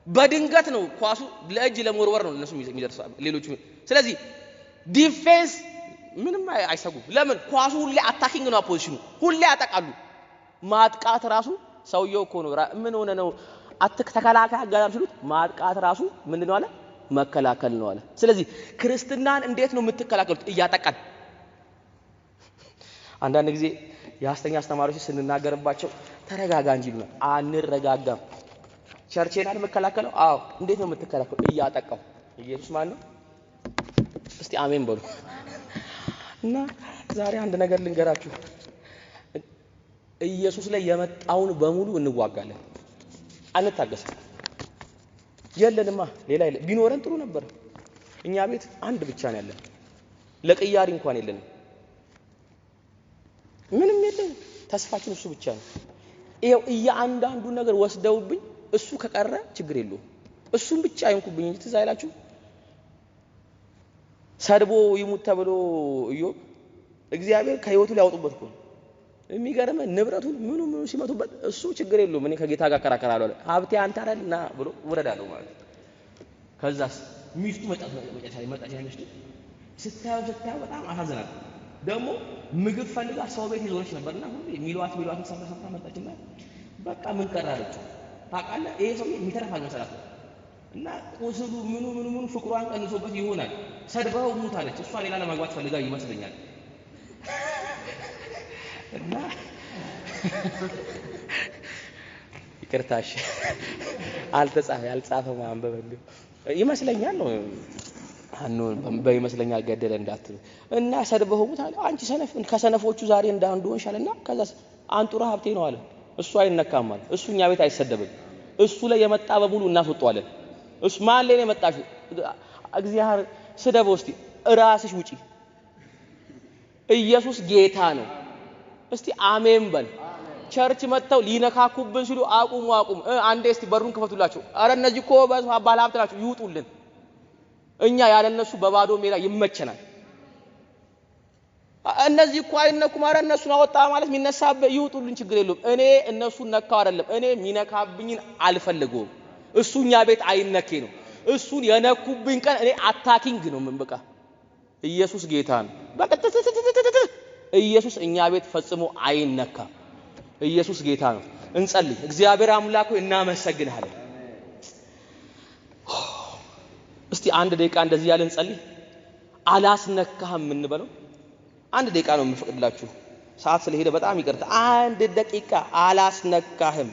በድንገት ነው ኳሱ ለእጅ ለመወርወር ነው እነሱ የሚደርሳሉ ሌሎቹ። ስለዚህ ዲፌንስ ምንም አይሰጉም። ለምን ኳሱ ሁሌ አታኪንግ ነው፣ ፖዚሽኑ ሁሌ ያጠቃሉ። ማጥቃት ራሱ ሰውየው እኮ ነው ምን ሆነ ነው ተከላካይ አጋዳም ሲሉት ማጥቃት ራሱ ምንድነው አለ መከላከል ነው አለ። ስለዚህ ክርስትናን እንዴት ነው የምትከላከሉት? እያጠቃን። አንዳንድ ጊዜ የሐሰተኛ አስተማሪዎች ስንናገርባቸው ተረጋጋ እንጂ ይሉናል። አንረጋጋም። ቸርቼን አልመከላከለው። አዎ እንዴት ነው የምትከላከለው? እያጠቃው። ኢየሱስ ማን ነው? እስቲ አሜን በሉ። እና ዛሬ አንድ ነገር ልንገራችሁ። ኢየሱስ ላይ የመጣውን በሙሉ እንዋጋለን፣ አንታገስም። የለንማ ሌላ የለ። ቢኖረን ጥሩ ነበር። እኛ ቤት አንድ ብቻ ነው ያለን፣ ለቅያሪ እንኳን የለንም፣ ምንም የለም። ተስፋችን እሱ ብቻ ነው። ይሄው እያንዳንዱ ነገር ወስደውብኝ እሱ ከቀረ ችግር የለውም። እሱን ብቻ አይንኩብኝ እንጂ ትዝ አይላችሁ ሰድቦ ይሙት ተብሎ ኢዮብ እግዚአብሔር ከህይወቱ ሊያወጡበት እኮ የሚገርም ንብረቱን ምኑ ሲመቱበት እሱ ችግር የለውም። እኔ ከጌታ ጋር ከራከራለሁ አለ። ሀብቴ አንተ አይደልና ብሎ ወረዳለው ማለት። ከዛስ ሚስቱ መጣች ሚስቱ ስታየው በጣም አሳዘናት። ደግሞ ምግብ ፈልጋ ሰው ቤት ይዞች ነበርና ሁሉ ሚሏት ሰፈር መጣችና በቃ ምን ቀራለች ታውቃለህ? ይሄ ሰው የሚተርፍ አልመሰላትም እና ቁስሉ ምኑ ፍቅሯን ቀንሶበት ይሆናል ሰድባው ሙታለች። እሷ ሌላ ለማግባት ፈልጋ ይመስለኛል። እና ይቅርታሽ አልጻፈ ማንበብ ይመስለኛል ነው በይመስለኛል ገደለ እንዳትሉ እና ሰድበው ሙታለ። አንቺ ሰነፍ ከሰነፎቹ ዛሬ እንዳንዱ ሆንሻልና ከዛስ አንጡራ ሀብቴ ነው አለ። እሱ አይነካም ማለት እሱ እኛ ቤት አይሰደብም። እሱ ላይ የመጣ በሙሉ እናስወጣዋለን። እሱ ማን ላይ ነው የመጣሽው? እግዚአብሔር ስደበው እስቲ ራስሽ ውጪ። ኢየሱስ ጌታ ነው። እስቲ አሜን በል። ቸርች መጥተው ሊነካኩብን ሲሉ አቁሙ። አንዴ እስቲ በሩን ክፈቱላቸው። አረ እነዚህ እኮ ባለ ሀብት ናቸው ይውጡልን። እኛ ያለ እነሱ በባዶ ሜዳ ይመቸናል። እነዚህ እኮ አይነኩም። አረ እነሱን አወጣ ማለት የሚነሳበት ይውጡልን፣ ችግር የለውም። እኔ እነሱን ነካው አይደለም፣ እኔ ሚነካብኝን አልፈልገውም። እሱ እኛ ቤት አይነኬ ነው። እሱን የነኩብኝ ቀን እኔ አታኪንግ ነው ምን በቃ። ኢየሱስ ጌታ ነው። በቃ ኢየሱስ እኛ ቤት ፈጽሞ አይነካም። ኢየሱስ ጌታ ነው። እንጸልይ። እግዚአብሔር አምላክ ሆይ እናመሰግንሃለን። እስቲ አንድ ደቂቃ እንደዚህ ያለን እንጸልይ። አላስነካህም እንበለው። አንድ ደቂቃ ነው የምፈቅድላችሁ፣ ሰዓት ስለሄደ በጣም ይቅርታ። አንድ ደቂቃ አላስነካህም